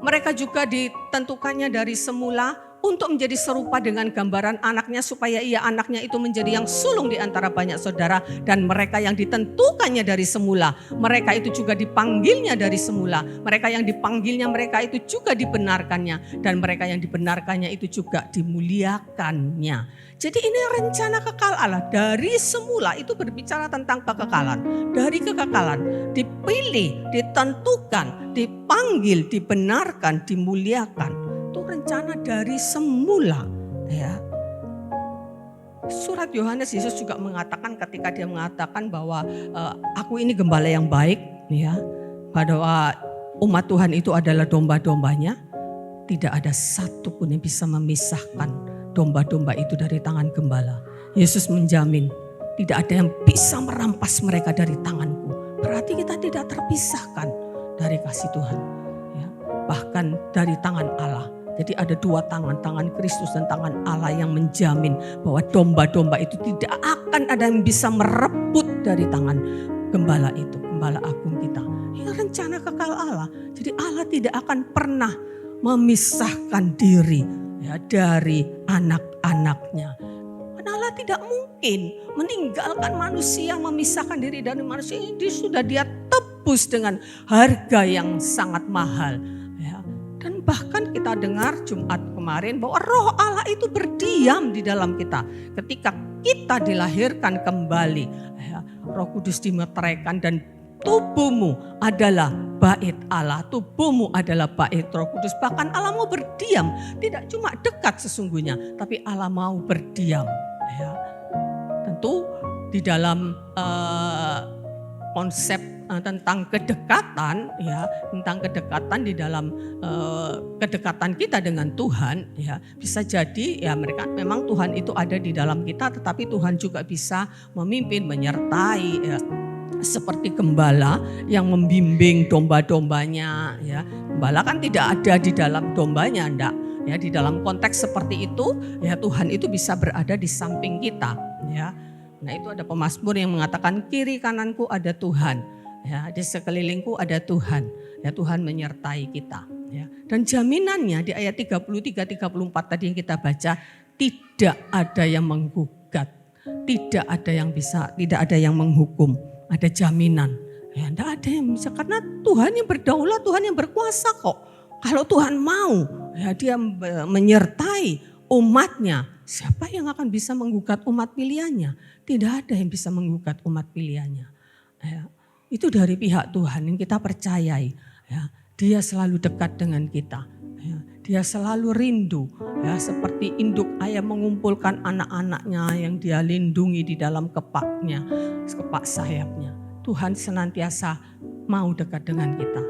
mereka juga ditentukannya dari semula untuk menjadi serupa dengan gambaran anaknya, supaya anaknya itu menjadi yang sulung di antara banyak saudara. Dan mereka yang ditentukannya dari semula, mereka itu juga dipanggilnya dari semula. Mereka yang dipanggilnya, mereka itu juga dibenarkannya. Dan mereka yang dibenarkannya itu juga dimuliakannya. Jadi ini rencana kekal Allah. Dari semula itu berbicara tentang kekekalan. Dari kekekalan, dipilih, ditentukan, dipanggil, dibenarkan, dimuliakan. Itu rencana dari semula, ya. Surat Yohanes, Yesus juga mengatakan ketika dia mengatakan bahwa aku ini gembala yang baik, ya, bahwa umat Tuhan itu adalah domba-dombanya. Tidak ada satu pun yang bisa memisahkan domba-domba itu dari tangan gembala. Yesus menjamin tidak ada yang bisa merampas mereka dari tanganku. Berarti kita tidak terpisahkan dari kasih Tuhan, ya. Bahkan dari tangan Allah. Jadi ada dua tangan, tangan Kristus dan tangan Allah yang menjamin bahwa domba-domba itu tidak akan ada yang bisa merebut dari tangan gembala itu, gembala agung kita. Ini rencana kekal Allah. Jadi Allah tidak akan pernah memisahkan diri, ya, dari anak-anaknya. Karena Allah tidak mungkin meninggalkan manusia, memisahkan diri dari manusia. Ini sudah dia tebus dengan harga yang sangat mahal. Dan bahkan kita dengar Jumat kemarin bahwa Roh Allah itu berdiam di dalam kita. Ketika kita dilahirkan kembali, ya, Roh Kudus dimeteraikan dan tubuhmu adalah bait Allah. Tubuhmu adalah bait Roh Kudus. Bahkan Allah mau berdiam. Tidak cuma dekat sesungguhnya, tapi Allah mau berdiam. Ya. Tentu di dalam konsep tentang kedekatan, ya, tentang kedekatan di dalam kedekatan kita dengan Tuhan, ya, bisa jadi ya mereka memang Tuhan itu ada di dalam kita, tetapi Tuhan juga bisa memimpin, menyertai, ya, seperti gembala yang membimbing domba-dombanya, ya. Gembala kan tidak ada di dalam dombanya, enggak, ya. Di dalam konteks seperti itu, ya, Tuhan itu bisa berada di samping kita, ya. Nah, itu ada pemazmur yang mengatakan kiri kananku ada Tuhan. Ya, di sekelilingku ada Tuhan, ya, Tuhan menyertai kita, ya. Dan jaminannya di ayat 33-34 tadi yang kita baca, tidak ada yang menggugat, tidak ada yang bisa, tidak ada yang menghukum, ada jaminan. Ya, tidak ada yang bisa, karena Tuhan yang berdaulat, Tuhan yang berkuasa kok. Kalau Tuhan mau, ya, dia menyertai umatnya, siapa yang akan bisa menggugat umat pilihannya? Tidak ada yang bisa menggugat umat pilihannya, ya. Itu dari pihak Tuhan yang kita percayai, ya. Dia selalu dekat dengan kita, ya. Dia selalu rindu, ya, seperti induk ayam mengumpulkan anak-anaknya yang dia lindungi di dalam kepaknya, kepak sayapnya. Tuhan senantiasa mau dekat dengan kita,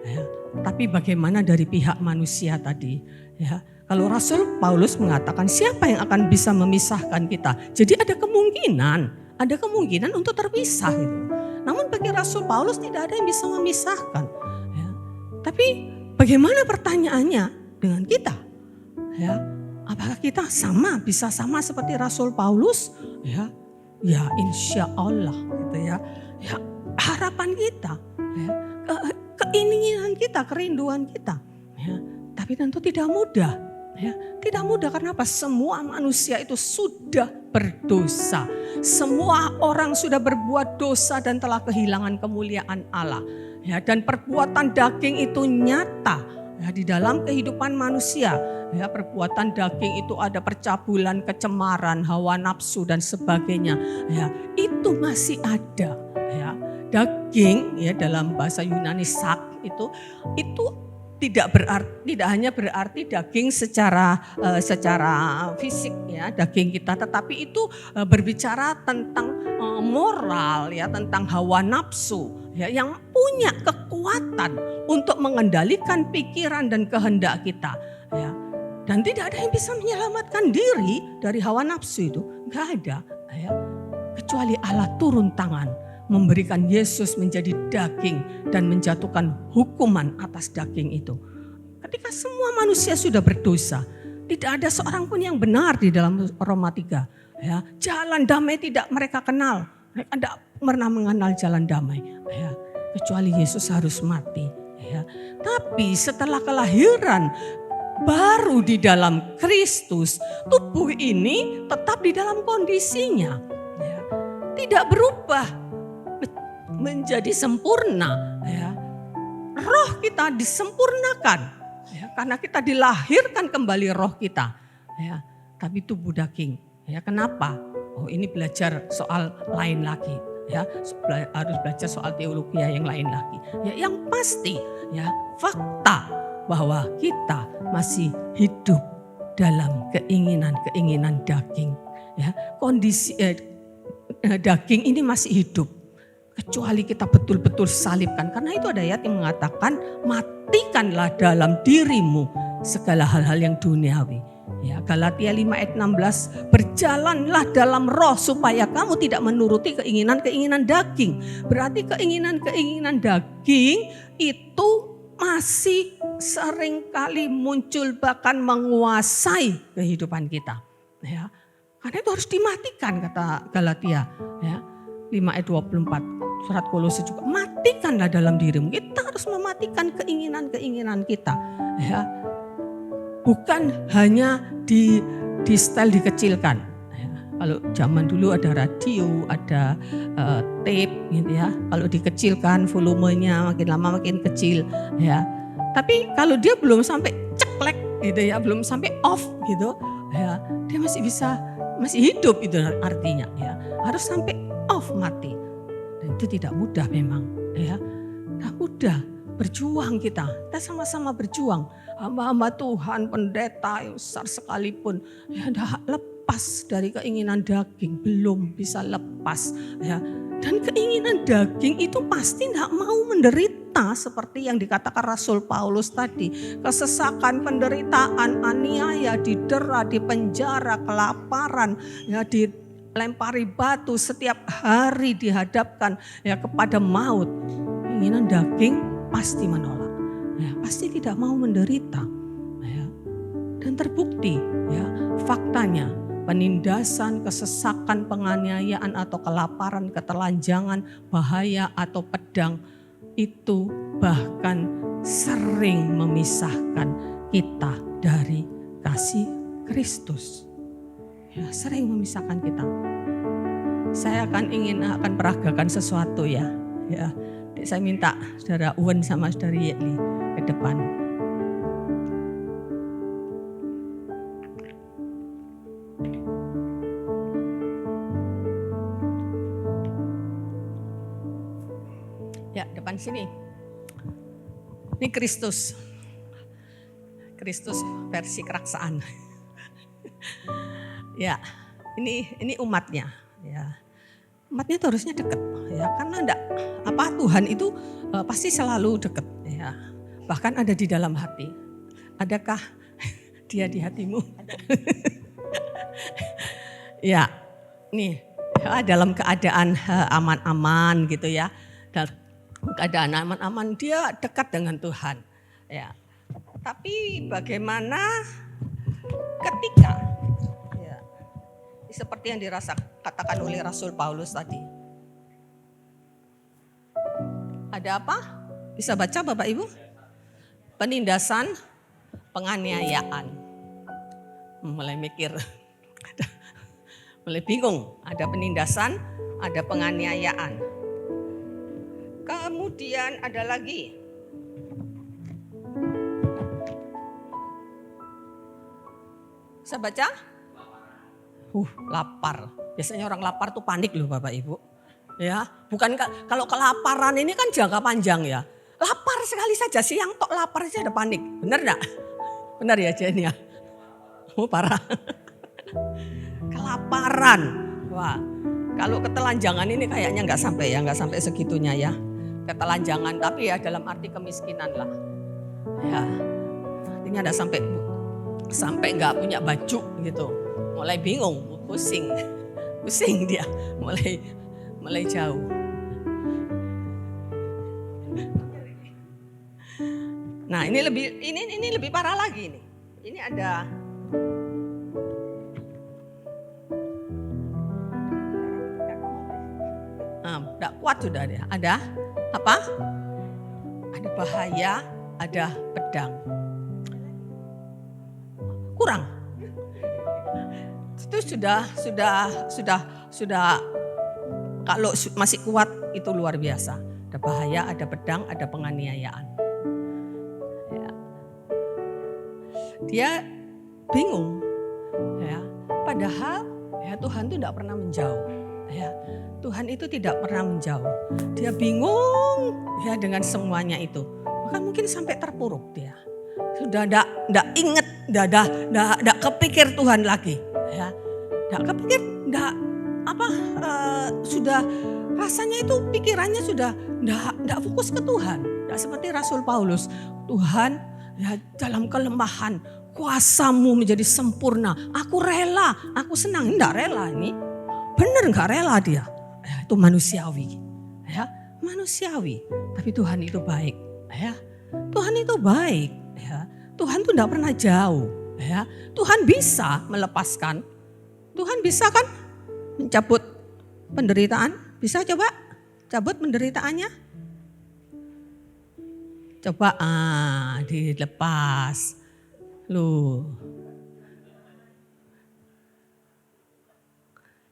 ya. Tapi bagaimana dari pihak manusia tadi, ya? Kalau Rasul Paulus mengatakan siapa yang akan bisa memisahkan kita? Jadi ada kemungkinan untuk terpisah gitu. Namun bagi Rasul Paulus tidak ada yang bisa memisahkan, ya. Tapi bagaimana pertanyaannya dengan kita, ya? Apakah kita bisa sama seperti Rasul Paulus, ya? Ya, insya Allah, gitu ya. Ya, harapan kita, ya, keinginan kita, kerinduan kita, ya. Tapi tentu tidak mudah. Ya, tidak mudah, karena apa? Semua manusia itu sudah berdosa. Semua orang sudah berbuat dosa dan telah kehilangan kemuliaan Allah. Ya, dan perbuatan daging itu nyata, ya, di dalam kehidupan manusia. Ya, perbuatan daging itu ada percabulan, kecemaran, hawa nafsu dan sebagainya. Ya, itu masih ada. Ya, daging, ya, dalam bahasa Yunani sak itu tidak hanya berarti daging secara fisik ya, daging kita, tetapi itu berbicara tentang moral ya, tentang hawa nafsu ya, yang punya kekuatan untuk mengendalikan pikiran dan kehendak kita ya. Dan tidak ada yang bisa menyelamatkan diri dari hawa nafsu itu, nggak ada ya, kecuali Allah turun tangan memberikan Yesus menjadi daging dan menjatuhkan hukuman atas daging itu. Ketika semua manusia sudah berdosa, tidak ada seorang pun yang benar di dalam Roma 3. Ya, jalan damai tidak mereka kenal. Mereka tidak pernah mengenal jalan damai. Ya, kecuali Yesus harus mati. Ya. Tapi setelah kelahiran baru di dalam Kristus, tubuh ini tetap di dalam kondisinya. Ya, tidak berubah menjadi sempurna ya. Roh kita disempurnakan ya, karena kita dilahirkan kembali roh kita ya, tapi tubuh daging ya. Kenapa? Oh, ini belajar soal lain lagi ya, harus belajar soal teologi yang lain lagi ya. Yang pasti ya, fakta bahwa kita masih hidup dalam keinginan daging ya. Kondisi daging ini masih hidup kecuali kita betul-betul salibkan. Karena itu ada ayat yang mengatakan, matikanlah dalam dirimu segala hal-hal yang duniawi. Ya, Galatia 5 ayat 16, berjalanlah dalam roh supaya kamu tidak menuruti keinginan-keinginan daging. Berarti keinginan-keinginan daging itu masih seringkali muncul, bahkan menguasai kehidupan kita. Ya, karena itu harus dimatikan, kata Galatia ya, 5 ayat 24. Surat Kolose juga, matikanlah dalam dirimu. Kita harus mematikan keinginan-keinginan kita ya. Bukan hanya di style dikecilkan ya. Kalau zaman dulu ada radio, ada tape gitu ya. Kalau dikecilkan volumenya makin lama makin kecil ya. Tapi kalau dia belum sampai ceklek gitu ya, belum sampai off gitu ya, dia masih hidup itu artinya ya. Harus sampai off, mati. Dan itu tidak mudah memang ya. Tidak mudah, berjuang kita sama-sama berjuang. Hamba-hamba Tuhan, pendeta yang besar sekalipun ya, tidak lepas dari keinginan daging, belum bisa lepas ya. Dan keinginan daging itu pasti tidak mau menderita seperti yang dikatakan Rasul Paulus tadi. Kesesakan, penderitaan, aniaya, didera, dipenjara, kelaparan, ya, dilempari batu, setiap hari dihadapkan ya kepada maut. Keinginan daging pasti menolak, ya, pasti tidak mau menderita. Ya. Dan terbukti ya, faktanya penindasan, kesesakan, penganiayaan atau kelaparan, ketelanjangan, bahaya atau pedang itu bahkan sering memisahkan kita dari kasih Kristus. Ya, sering memisahkan kita. Saya akan peragakan sesuatu ya. Ya, saya minta saudara Uwen sama saudara Yekli ke depan. Ya, depan sini. Ini Kristus. Kristus versi keraksaan. Ya, ini umatnya. Ya, umatnya itu harusnya dekat. Ya, karena Tuhan itu pasti selalu dekat. Ya, bahkan ada di dalam hati. Adakah dia di hatimu? Ya, nih dalam keadaan aman-aman gitu ya. Dan keadaan aman-aman dia dekat dengan Tuhan. Ya. Tapi bagaimana ketika ya, seperti yang katakan oleh Rasul Paulus tadi. Ada apa? Bisa baca Bapak Ibu? Penindasan, penganiayaan. Mulai mikir. Mulai bingung. Ada penindasan, ada penganiayaan. Kemudian ada lagi. Bisa baca? Lapar. Biasanya orang lapar tuh panik loh Bapak Ibu. Ya, bukan kalau kelaparan ini kan jangka panjang ya. Lapar sekali saja siang tok lapar aja ada panik. Benar enggak? Benar ya Jen ya? Oh parah. Kelaparan. Wah, kalau ketelanjangan ini kayaknya nggak sampai segitunya ya. Ketelanjangan, tapi ya dalam arti kemiskinan lah. Ya, artinya ada sampai nggak punya baju gitu. Mulai bingung, pusing dia, mulai jauh. Nah ini lebih parah lagi nih. Ini ada tidak kuat sudah dia. Ada apa? Ada bahaya, ada pedang. Kurang. Itu sudah kalau masih kuat itu luar biasa. Ada bahaya, ada pedang, ada penganiayaan. Ya. Dia bingung. Ya. Padahal ya Tuhan itu tidak pernah menjauh. Ya. Tuhan itu tidak pernah menjauh. Dia bingung ya dengan semuanya itu. Bahkan mungkin sampai terpuruk dia. Sudah tidak ingat, tidak kepikir Tuhan lagi. Ya, tidak kepikir, sudah rasanya itu pikirannya sudah tidak fokus ke Tuhan. Tidak seperti Rasul Paulus. Tuhan ya dalam kelemahan kuasamu menjadi sempurna. Aku rela, aku senang. Tidak rela ini. Benar nggak rela dia. Ya, itu manusiawi. Ya, manusiawi. Tapi Tuhan itu baik. Ya, Tuhan itu baik. Ya, Tuhan itu tidak pernah jauh. Ya, Tuhan bisa melepaskan. Tuhan bisa kan mencabut penderitaan? Bisa coba cabut penderitaannya? Coba dilepas. Loh.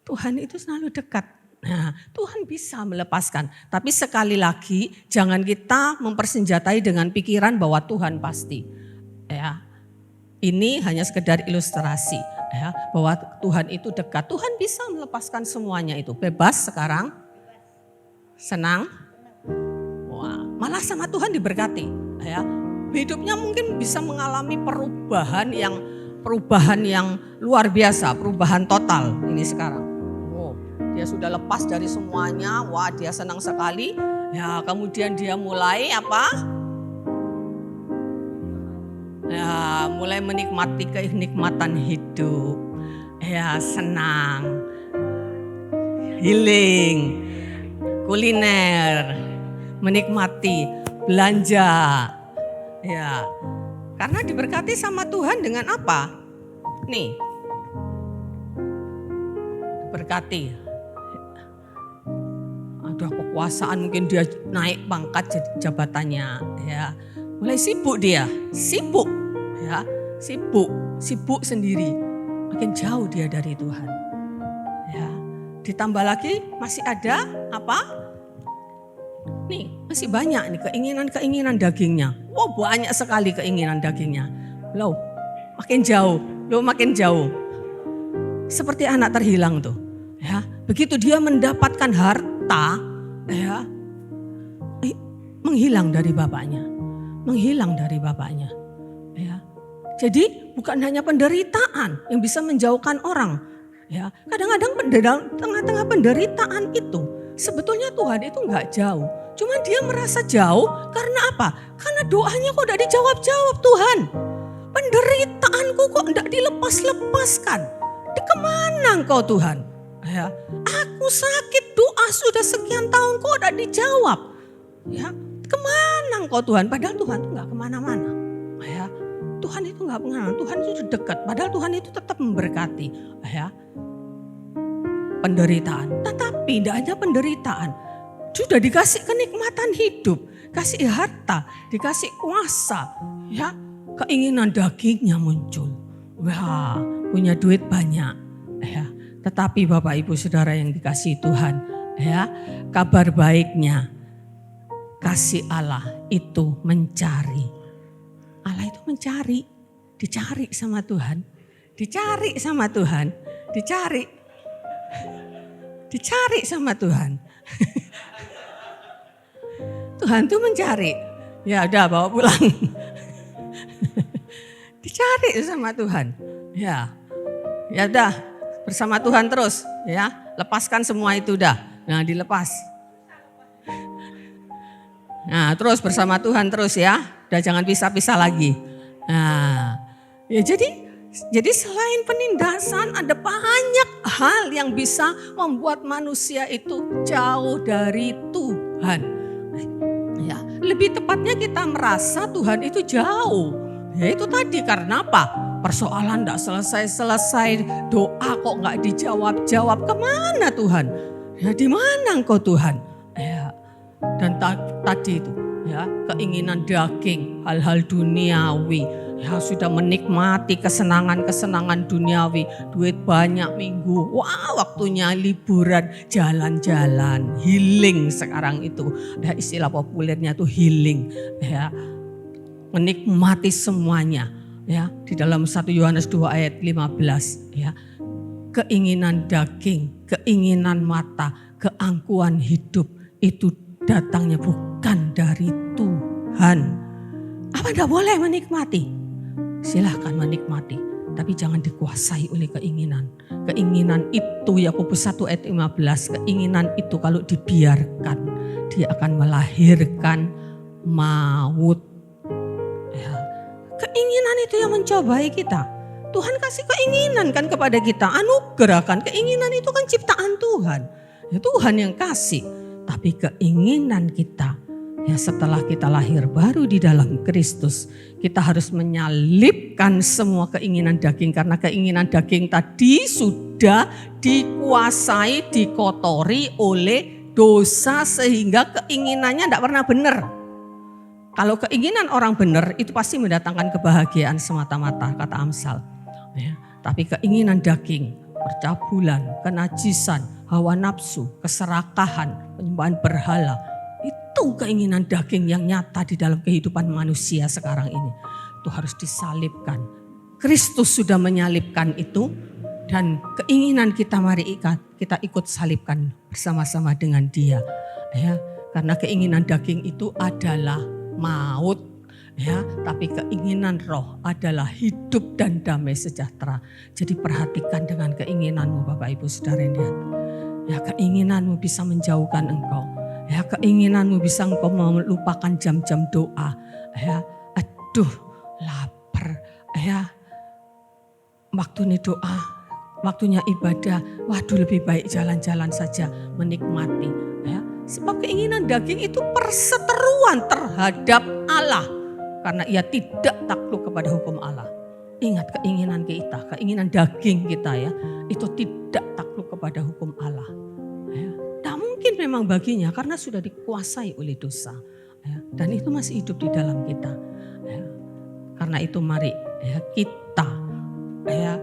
Tuhan itu selalu dekat. Nah, Tuhan bisa melepaskan. Tapi sekali lagi jangan kita mempersenjatai dengan pikiran bahwa Tuhan pasti. Ya. Ini hanya sekedar ilustrasi ya, bahwa Tuhan itu dekat. Tuhan bisa melepaskan semuanya itu. Bebas sekarang. Senang. Wah, malah sama Tuhan diberkati ya. Hidupnya mungkin bisa mengalami perubahan yang luar biasa, perubahan total ini sekarang. Oh, dia sudah lepas dari semuanya. Wah, dia senang sekali. Ya, kemudian dia mulai apa? Ya, mulai menikmati kenikmatan hidup. Ya, senang. Healing. Kuliner. Menikmati, belanja. Ya. Karena diberkati sama Tuhan dengan apa? Nih. Diberkati. Ada kekuasaan, mungkin dia naik pangkat jabatannya, ya. Mulai sibuk dia, sibuk ya, sibuk sendiri. Makin jauh dia dari Tuhan. Ya. Ditambah lagi masih ada apa? Nih, masih banyak nih keinginan dagingnya. Wah, banyak sekali keinginan dagingnya. Loh, makin jauh. Seperti anak terhilang tuh. Ya, begitu dia mendapatkan harta, ya, menghilang dari bapaknya. Ya. Jadi bukan hanya penderitaan yang bisa menjauhkan orang. Ya, kadang-kadang tengah-tengah penderitaan itu sebetulnya Tuhan itu nggak jauh. Cuma dia merasa jauh karena apa? Karena doanya kok tidak dijawab-jawab Tuhan. Penderitaanku kok tidak dilepas-lepaskan. Di kemana engkau Tuhan? Ya, aku sakit, doa sudah sekian tahun kok tidak dijawab. Ya, kemana engkau Tuhan? Padahal Tuhan itu nggak kemana-mana. Ya, Tuhan itu nggak kemana-mana. Tuhan itu dekat. Padahal Tuhan itu tetap memberkati. Ya, penderitaan. Tetapi tidak hanya penderitaan. Sudah dikasih kenikmatan hidup, kasih harta, dikasih kuasa. Ya, keinginan dagingnya muncul. Wah, punya duit banyak. Ya, tetapi Bapak Ibu Saudara yang dikasihi Tuhan, ya, kabar baiknya. Kasih Allah itu mencari. Allah itu mencari. Dicari sama Tuhan. Dicari sama Tuhan. Dicari sama Tuhan. Tuhan itu mencari. Ya udah bawa pulang. Dicari sama Tuhan. Ya udah bersama Tuhan terus ya. Lepaskan semua itu udah. Nah dilepas. Nah terus bersama Tuhan terus ya. Udah jangan pisah-pisah lagi. Nah ya jadi selain penindasan ada banyak hal yang bisa membuat manusia itu jauh dari Tuhan. Ya, lebih tepatnya kita merasa Tuhan itu jauh. Ya itu tadi karena apa? Persoalan tidak selesai-selesai, doa kok nggak dijawab-jawab. Kemana Tuhan? Ya di mana engkau Tuhan? Ya, dan tadi itu ya keinginan daging, hal-hal duniawi. Ya sudah menikmati kesenangan-kesenangan duniawi, duit banyak minggu, wah waktunya liburan, jalan-jalan, healing sekarang itu. Ya istilah populernya tuh healing, ya menikmati semuanya. Ya di dalam 1 Yohanes 2 ayat 15, ya keinginan daging, keinginan mata, keangkuhan hidup itu datangnya bukan dari Tuhan. Apa enggak boleh menikmati? Silahkan menikmati, tapi jangan dikuasai oleh keinginan. Keinginan itu Yakobus 1 ayat 15, keinginan itu kalau dibiarkan, dia akan melahirkan maut. Ya, keinginan itu yang mencobai kita. Tuhan kasih keinginan kan kepada kita, anugerah kan. Keinginan itu kan ciptaan Tuhan. Ya, Tuhan yang kasih, tapi keinginan kita. Ya setelah kita lahir baru di dalam Kristus, kita harus menyalipkan semua keinginan daging. Karena keinginan daging tadi sudah dikuasai, dikotori oleh dosa sehingga keinginannya tidak pernah benar. Kalau keinginan orang benar itu pasti mendatangkan kebahagiaan semata-mata, kata Amsal. Ya, tapi keinginan daging, percabulan, kenajisan, hawa nafsu, keserakahan, penyembahan berhala, itu keinginan daging yang nyata di dalam kehidupan manusia sekarang ini. Itu harus disalibkan. Kristus sudah menyalibkan itu dan keinginan kita mari kita ikut salibkan bersama-sama dengan Dia. Ya, karena keinginan daging itu adalah maut. Ya, tapi keinginan roh adalah hidup dan damai sejahtera. Jadi perhatikan dengan keinginanmu Bapak Ibu Saudara yang lihat. Ya, keinginanmu bisa menjauhkan engkau. Ya, keinginanmu bisa engkau melupakan jam-jam doa. Ya, aduh lapar. Ya, waktunya doa, waktunya ibadah. Waduh lebih baik jalan-jalan saja menikmati. Ya, sebab keinginan daging itu perseteruan terhadap Allah. Karena ia tidak takluk kepada hukum Allah. Ingat keinginan kita, keinginan daging kita ya. Itu tidak takluk kepada hukum Allah. Ya. Mungkin memang baginya karena sudah dikuasai oleh dosa. Ya, dan itu masih hidup di dalam kita. Ya, karena itu mari ya, kita ya,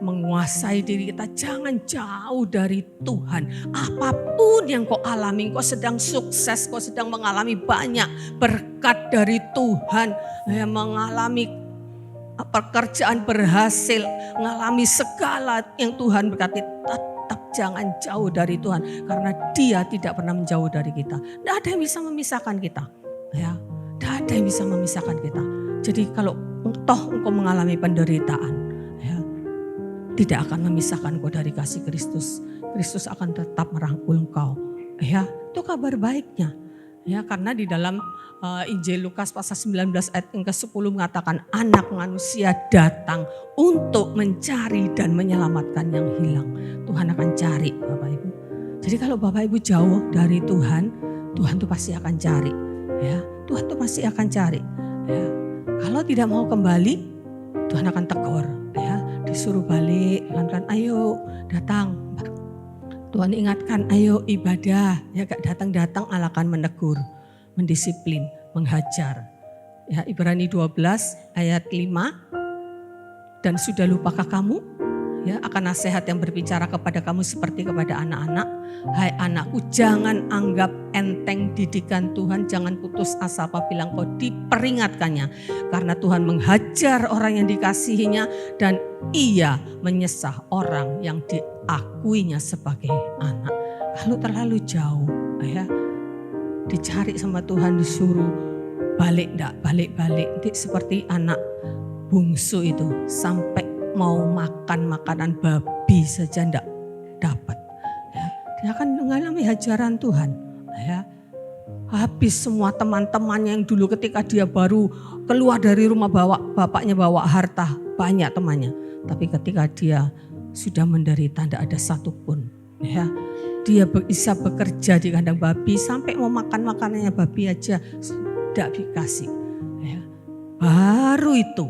menguasai diri kita. Jangan jauh dari Tuhan. Apapun yang kau alami, kau sedang sukses, kau sedang mengalami banyak berkat dari Tuhan. Ya, mengalami pekerjaan berhasil, mengalami segala yang Tuhan berkati. Tetap jangan jauh dari Tuhan karena Dia tidak pernah menjauh dari kita. Tidak ada yang bisa memisahkan kita. Ya, tidak ada yang bisa memisahkan kita. Jadi kalau toh engkau mengalami penderitaan, ya, tidak akan memisahkan engkau dari kasih Kristus. Kristus akan tetap merangkul engkau. Ya, itu kabar baiknya. Ya, karena di dalam Injil Lukas pasal 19 ayat yang ke-10 mengatakan anak manusia datang untuk mencari dan menyelamatkan yang hilang. Tuhan akan cari Bapak Ibu. Jadi kalau Bapak Ibu jauh dari Tuhan, Tuhan tuh pasti akan cari. Ya, Tuhan tuh pasti akan cari. Ya, kalau tidak mau kembali, Tuhan akan tegur. Ya, disuruh balik, Tuhan ayo datang. Tuhan ingatkan, ayo ibadah. Ya, gak datang-datang Allah akan menegur, mendisiplin, menghajar. Ya, Ibrani 12 ayat 5. Dan sudah lupakah kamu ya akan nasihat yang berbicara kepada kamu seperti kepada anak-anak? Hai anakku, jangan anggap enteng didikan Tuhan, jangan putus asa apabila engkau diperingatkannya. Karena Tuhan menghajar orang yang dikasihinya dan Ia menyesah orang yang diakuinya sebagai anak. Kalau terlalu jauh ya, dicari sama Tuhan, disuruh balik. Nanti seperti anak bungsu itu sampai mau makan makanan babi saja ndak dapat. Ya, dia akan mengalami hajaran Tuhan. Ya, habis semua teman-temannya yang dulu ketika dia baru keluar dari rumah bapaknya bawa harta banyak temannya. Tapi ketika dia sudah menderita tidak ada satupun. Ya, dia bisa bekerja di kandang babi sampai mau makan makanannya babi aja tidak dikasih. Ya, baru itu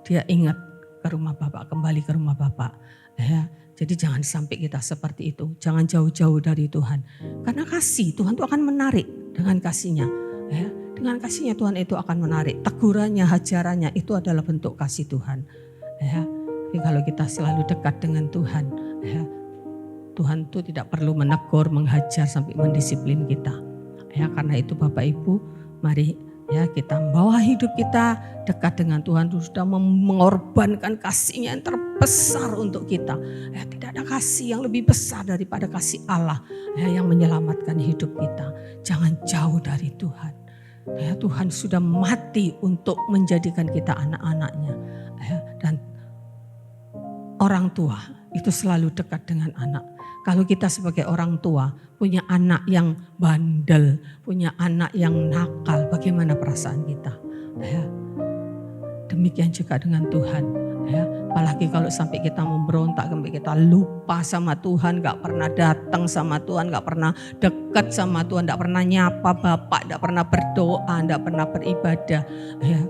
dia ingat ke rumah bapak, kembali ke rumah bapak. Ya, jadi jangan sampai kita seperti itu. Jangan jauh-jauh dari Tuhan. Karena kasih Tuhan itu akan menarik dengan kasihnya. Ya, dengan kasihnya Tuhan itu akan menarik. Tegurannya, hajarannya itu adalah bentuk kasih Tuhan. Ya, tapi kalau kita selalu dekat dengan Tuhan, ya, Tuhan itu tidak perlu menegur, menghajar sampai mendisiplin kita. Ya, karena itu Bapak Ibu, mari ya kita membawa hidup kita dekat dengan Tuhan. Tuhan sudah mengorbankan kasihnya yang terbesar untuk kita. Ya, tidak ada kasih yang lebih besar daripada kasih Allah ya, yang menyelamatkan hidup kita. Jangan jauh dari Tuhan. Ya, Tuhan sudah mati untuk menjadikan kita anak-anaknya. Ya, dan orang tua itu selalu dekat dengan anak. Kalau kita sebagai orang tua punya anak yang bandel, punya anak yang nakal, bagaimana perasaan kita? Ya. Demikian juga dengan Tuhan. Ya. Apalagi kalau sampai kita memberontak, sampai kita lupa sama Tuhan, gak pernah datang sama Tuhan, gak pernah dekat sama Tuhan, gak pernah nyapa Bapak, gak pernah berdoa, gak pernah beribadah. Ya.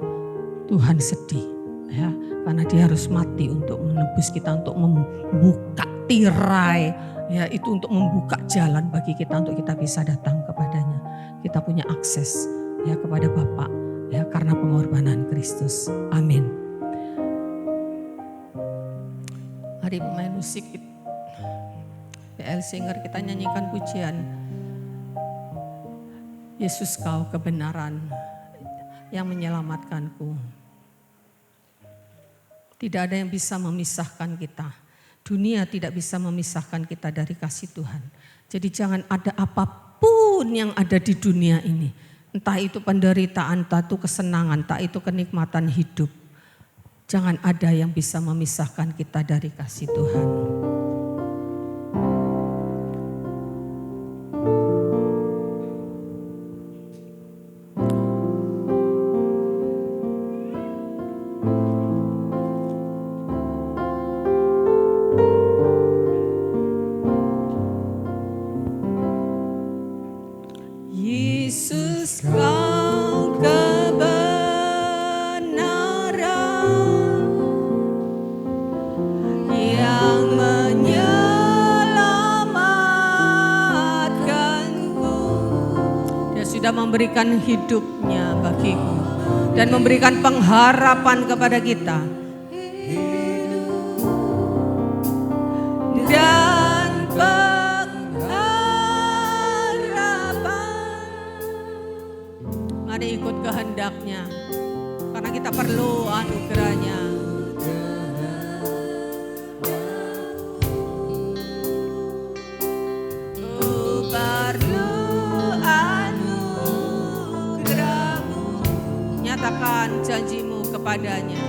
Tuhan sedih. Ya. Karena dia harus mati untuk menebus kita, untuk membuka tirai. Ya, itu untuk membuka jalan bagi kita untuk kita bisa datang kepadanya. Kita punya akses ya kepada Bapa ya karena pengorbanan Kristus. Amin. Mari pemain musik PL Singer kita nyanyikan pujian Yesus kau kebenaran yang menyelamatkanku. Tidak ada yang bisa memisahkan kita. Dunia tidak bisa memisahkan kita dari kasih Tuhan. Jadi jangan ada apapun yang ada di dunia ini. Entah itu penderitaan, entah itu kesenangan, entah itu kenikmatan hidup. Jangan ada yang bisa memisahkan kita dari kasih Tuhan. Memberikan hidupnya bagiku dan memberikan pengharapan kepada kita dan pengharapan. Mari ikut kehendaknya karena kita perlu anugerahnya. Nyatakan janjimu kepadanya.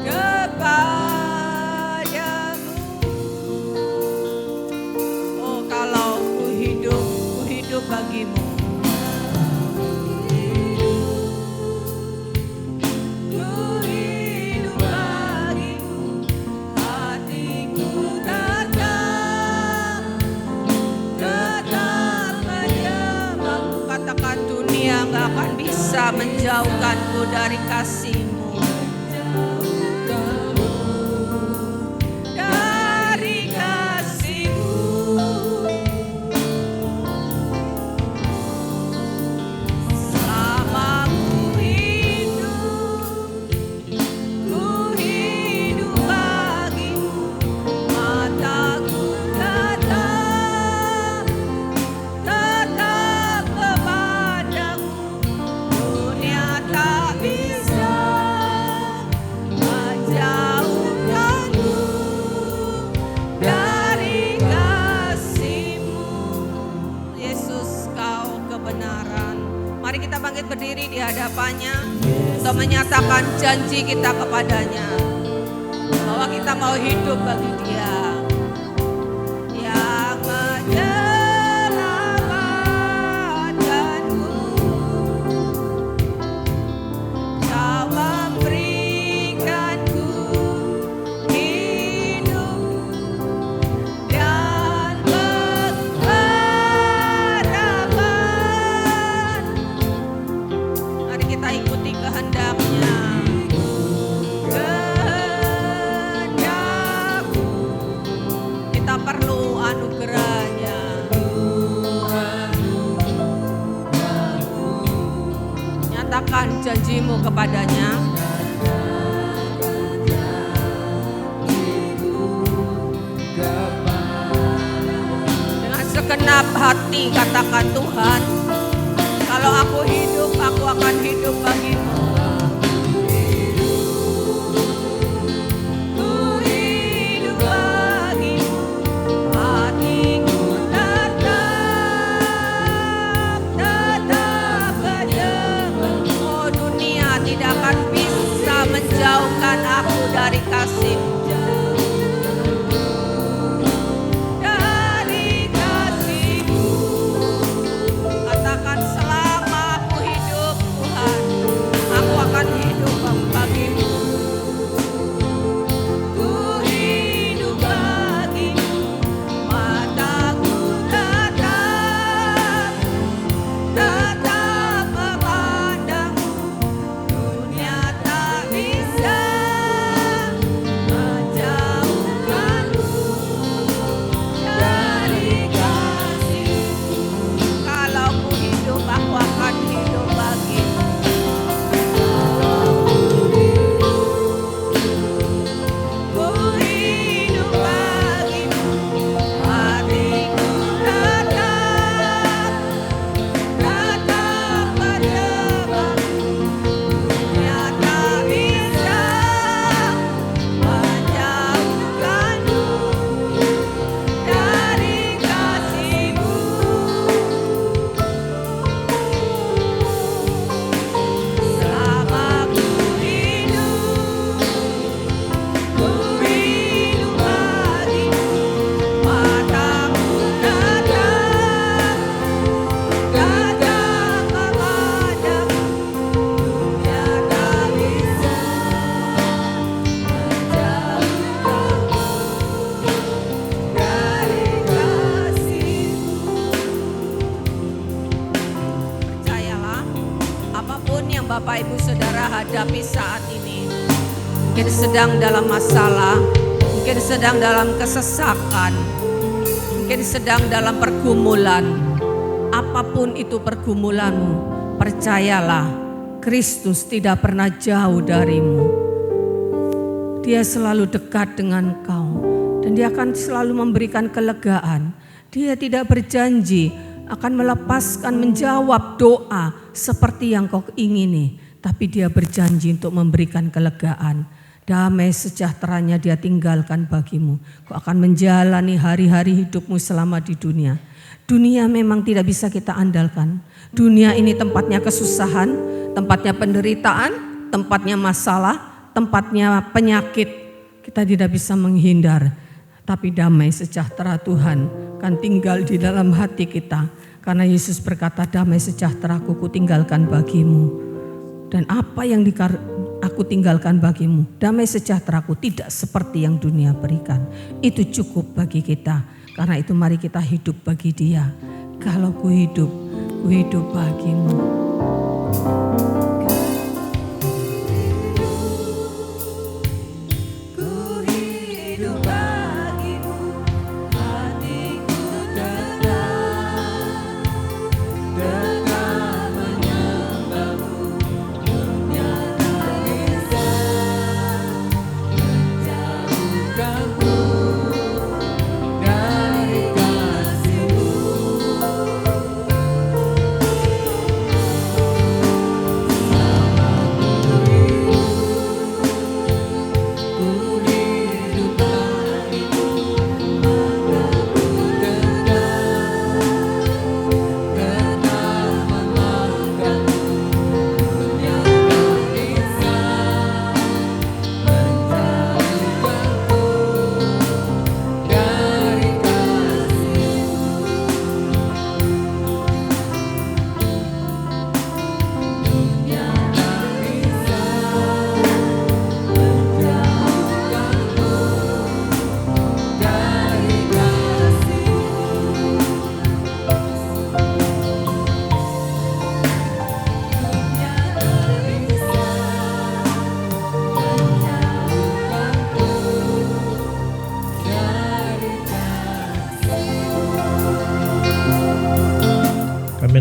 Kepadamu. Oh kalau ku hidup bagimu. berdiri di hadapannya untuk menyatakan janji kita kepadanya bahwa kita mau hidup bagi Dia yang menyelamatkanku. Kau memberikanku hidup dan pengharapan. Mari kita ikuti kehendaknya. Kita perlu anugerahnya. Nyatakan janjimu kepadanya. Dengan segenap hati katakan, Tuhan, kalau aku hidup, aku akan hidup bagimu. Menjauhkan aku dari kasih-Mu, dari kasih-Mu. Katakan, selama aku hidup, Tuhan, aku akan hidup bagi-Mu. Ku hidup bagi-Mu, mataku tetap memandang-Mu. Dunia tak bisa menjauhkanku dari kasih-Mu. Kalau ku hidup, aku akan hidup bagi-Mu. Ku hidup bagi-Mu, hatiku tetap berdebar. Dunia tak bisa menjauhkanku dari kasih-Mu. Selama ku hidup bagi-Mu, mataku tetap memandang. Dunia tak bisa menjauhkanku dari kasih-Mu. Percayalah, apapun yang Bapak Ibu Saudara hadapi saat ini, mungkin sedang dalam masalah, mungkin sedang dalam kesesakan, mungkin sedang dalam pergumulan. Apapun itu pergumulanmu, percayalah, Kristus tidak pernah jauh darimu. Dia selalu dekat dengan kau dan Dia akan selalu memberikan kelegaan. Dia tidak berjanji akan melepaskan, menjawab doa seperti yang kau ingini, tapi Dia berjanji untuk memberikan kelegaan. Damai sejahteranya Dia tinggalkan bagimu. Kau akan menjalani hari-hari hidupmu selama di dunia. Dunia memang tidak bisa kita andalkan. Dunia ini tempatnya kesusahan, tempatnya penderitaan, tempatnya masalah, tempatnya penyakit. Kita tidak bisa menghindar. Tapi damai sejahtera Tuhan akan tinggal di dalam hati kita. Karena Yesus berkata, damai sejahteraku kutinggalkan bagimu. Dan apa yang aku tinggalkan bagimu, damai sejahteraku tidak seperti yang dunia berikan. Itu cukup bagi kita. Karena itu mari kita hidup bagi Dia. Kalau ku hidup bagimu.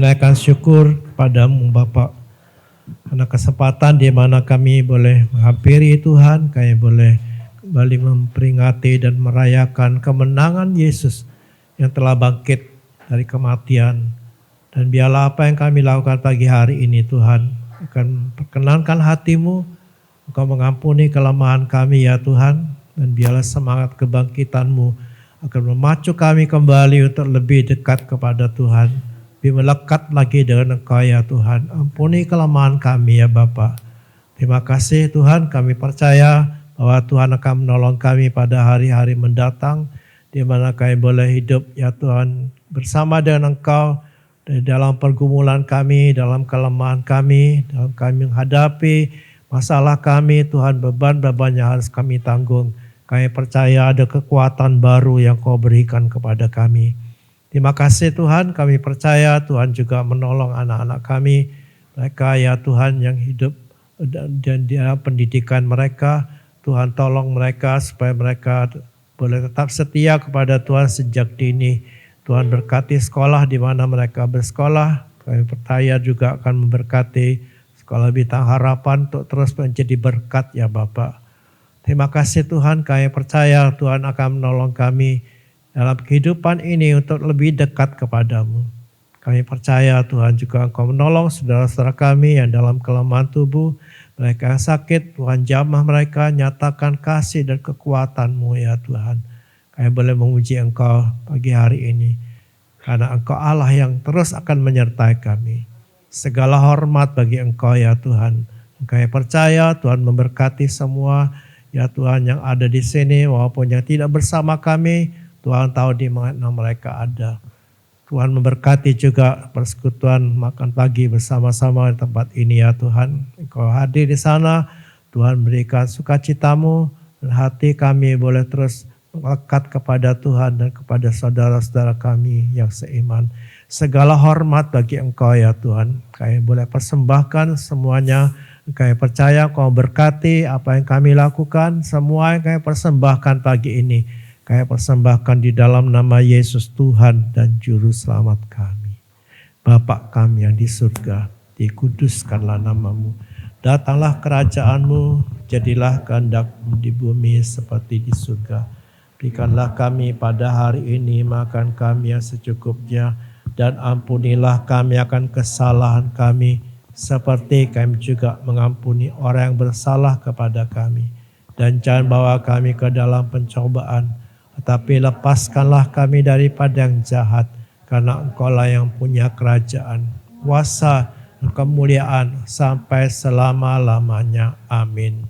menaikkan syukur kepadamu Bapa, karena kesempatan di mana kami boleh menghampiri Tuhan, kami boleh kembali memperingati dan merayakan kemenangan Yesus yang telah bangkit dari kematian. Dan biarlah apa yang kami lakukan pagi hari ini Tuhan akan perkenankan hati-Mu, Engkau mengampuni kelemahan kami ya Tuhan, dan biarlah semangat kebangkitan-Mu akan memacu kami kembali untuk lebih dekat kepada Tuhan, lebih melekat lagi dengan Engkau ya Tuhan. Ampuni kelemahan kami ya Bapa. Terima kasih Tuhan, kami percaya bahwa Tuhan akan menolong kami pada hari-hari mendatang, di mana kami boleh hidup ya Tuhan bersama dengan Engkau dalam pergumulan kami, dalam kelemahan kami, dalam kami menghadapi masalah kami, Tuhan, beban-beban yang harus kami tanggung. Kami percaya ada kekuatan baru yang Kau berikan kepada kami. Terima kasih Tuhan, kami percaya Tuhan juga menolong anak-anak kami. Mereka ya Tuhan yang hidup dan di dalam pendidikan mereka. Tuhan tolong mereka supaya mereka boleh tetap setia kepada Tuhan sejak dini. Tuhan berkati sekolah di mana mereka bersekolah. Kami percaya juga akan memberkati Sekolah Bintang Harapan untuk terus menjadi berkat ya Bapak. Terima kasih Tuhan, kami percaya Tuhan akan menolong kami dalam kehidupan ini untuk lebih dekat kepadamu. Kami percaya Tuhan juga Engkau menolong saudara-saudara kami yang dalam kelemahan tubuh, mereka yang sakit, Tuhan jamah mereka, nyatakan kasih dan kekuatan-Mu ya Tuhan. Kami boleh memuji Engkau pagi hari ini, karena Engkau Allah yang terus akan menyertai kami. Segala hormat bagi Engkau ya Tuhan. Kami percaya Tuhan memberkati semua ya Tuhan yang ada di sini, walaupun yang tidak bersama kami, Tuhan tahu di mana mereka ada. Tuhan memberkati juga persekutuan makan pagi bersama-sama di tempat ini ya Tuhan. Engkau hadir di sana, Tuhan berikan sukacita-Mu dan hati kami boleh terus melekat kepada Tuhan dan kepada saudara-saudara kami yang seiman. Segala hormat bagi Engkau ya Tuhan. Kami boleh persembahkan semuanya. Kami percaya Kau berkati apa yang kami lakukan. Semua yang kami persembahkan pagi ini, kami persembahkan di dalam nama Yesus Tuhan dan Juru Selamat kami. Bapa kami yang di surga, dikuduskanlah nama-Mu. Datanglah kerajaan-Mu, jadilah kehendak-Mu di bumi seperti di surga. Berikanlah kami pada hari ini makan kami yang secukupnya, dan ampunilah kami akan kesalahan kami, seperti kami juga mengampuni orang yang bersalah kepada kami. Dan jangan bawa kami ke dalam pencobaan, tetapi lepaskanlah kami daripada yang jahat, karena Engkau-lah yang punya kerajaan, kuasa, dan kemuliaan sampai selama-lamanya. Amin.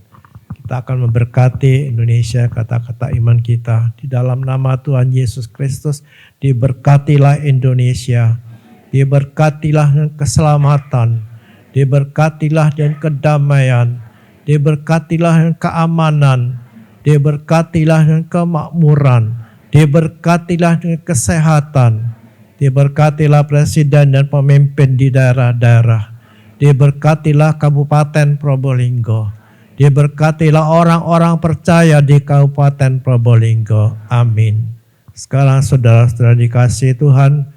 Kita akan memberkati Indonesia, kata-kata iman kita. Di dalam nama Tuhan Yesus Kristus, diberkatilah Indonesia. Diberkatilah dengan keselamatan. Diberkatilah dengan kedamaian. Diberkatilah dengan keamanan. Diberkatilah dengan kemakmuran. Diberkatilah dengan kesehatan. Diberkatilah presiden dan pemimpin di daerah-daerah. Diberkatilah Kabupaten Probolinggo. Diberkatilah orang-orang percaya di Kabupaten Probolinggo. Amin. Sekarang saudara-saudara dikasihi Tuhan,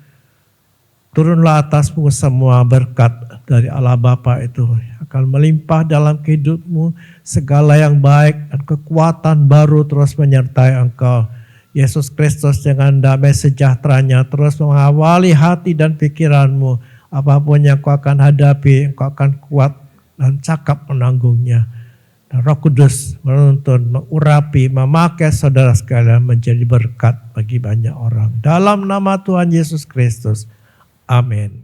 turunlah atasmu semua berkat dari Allah Bapa itu. Akan melimpah dalam hidupmu segala yang baik dan kekuatan baru terus menyertai engkau. Yesus Kristus dengan damai sejahteranya terus mengawali hati dan pikiranmu. Apapun yang kau akan hadapi, kau akan kuat dan cakap menanggungnya. Roh Kudus menuntun, mengurapi, memakai saudara sekalian menjadi berkat bagi banyak orang. Dalam nama Tuhan Yesus Kristus. Amin.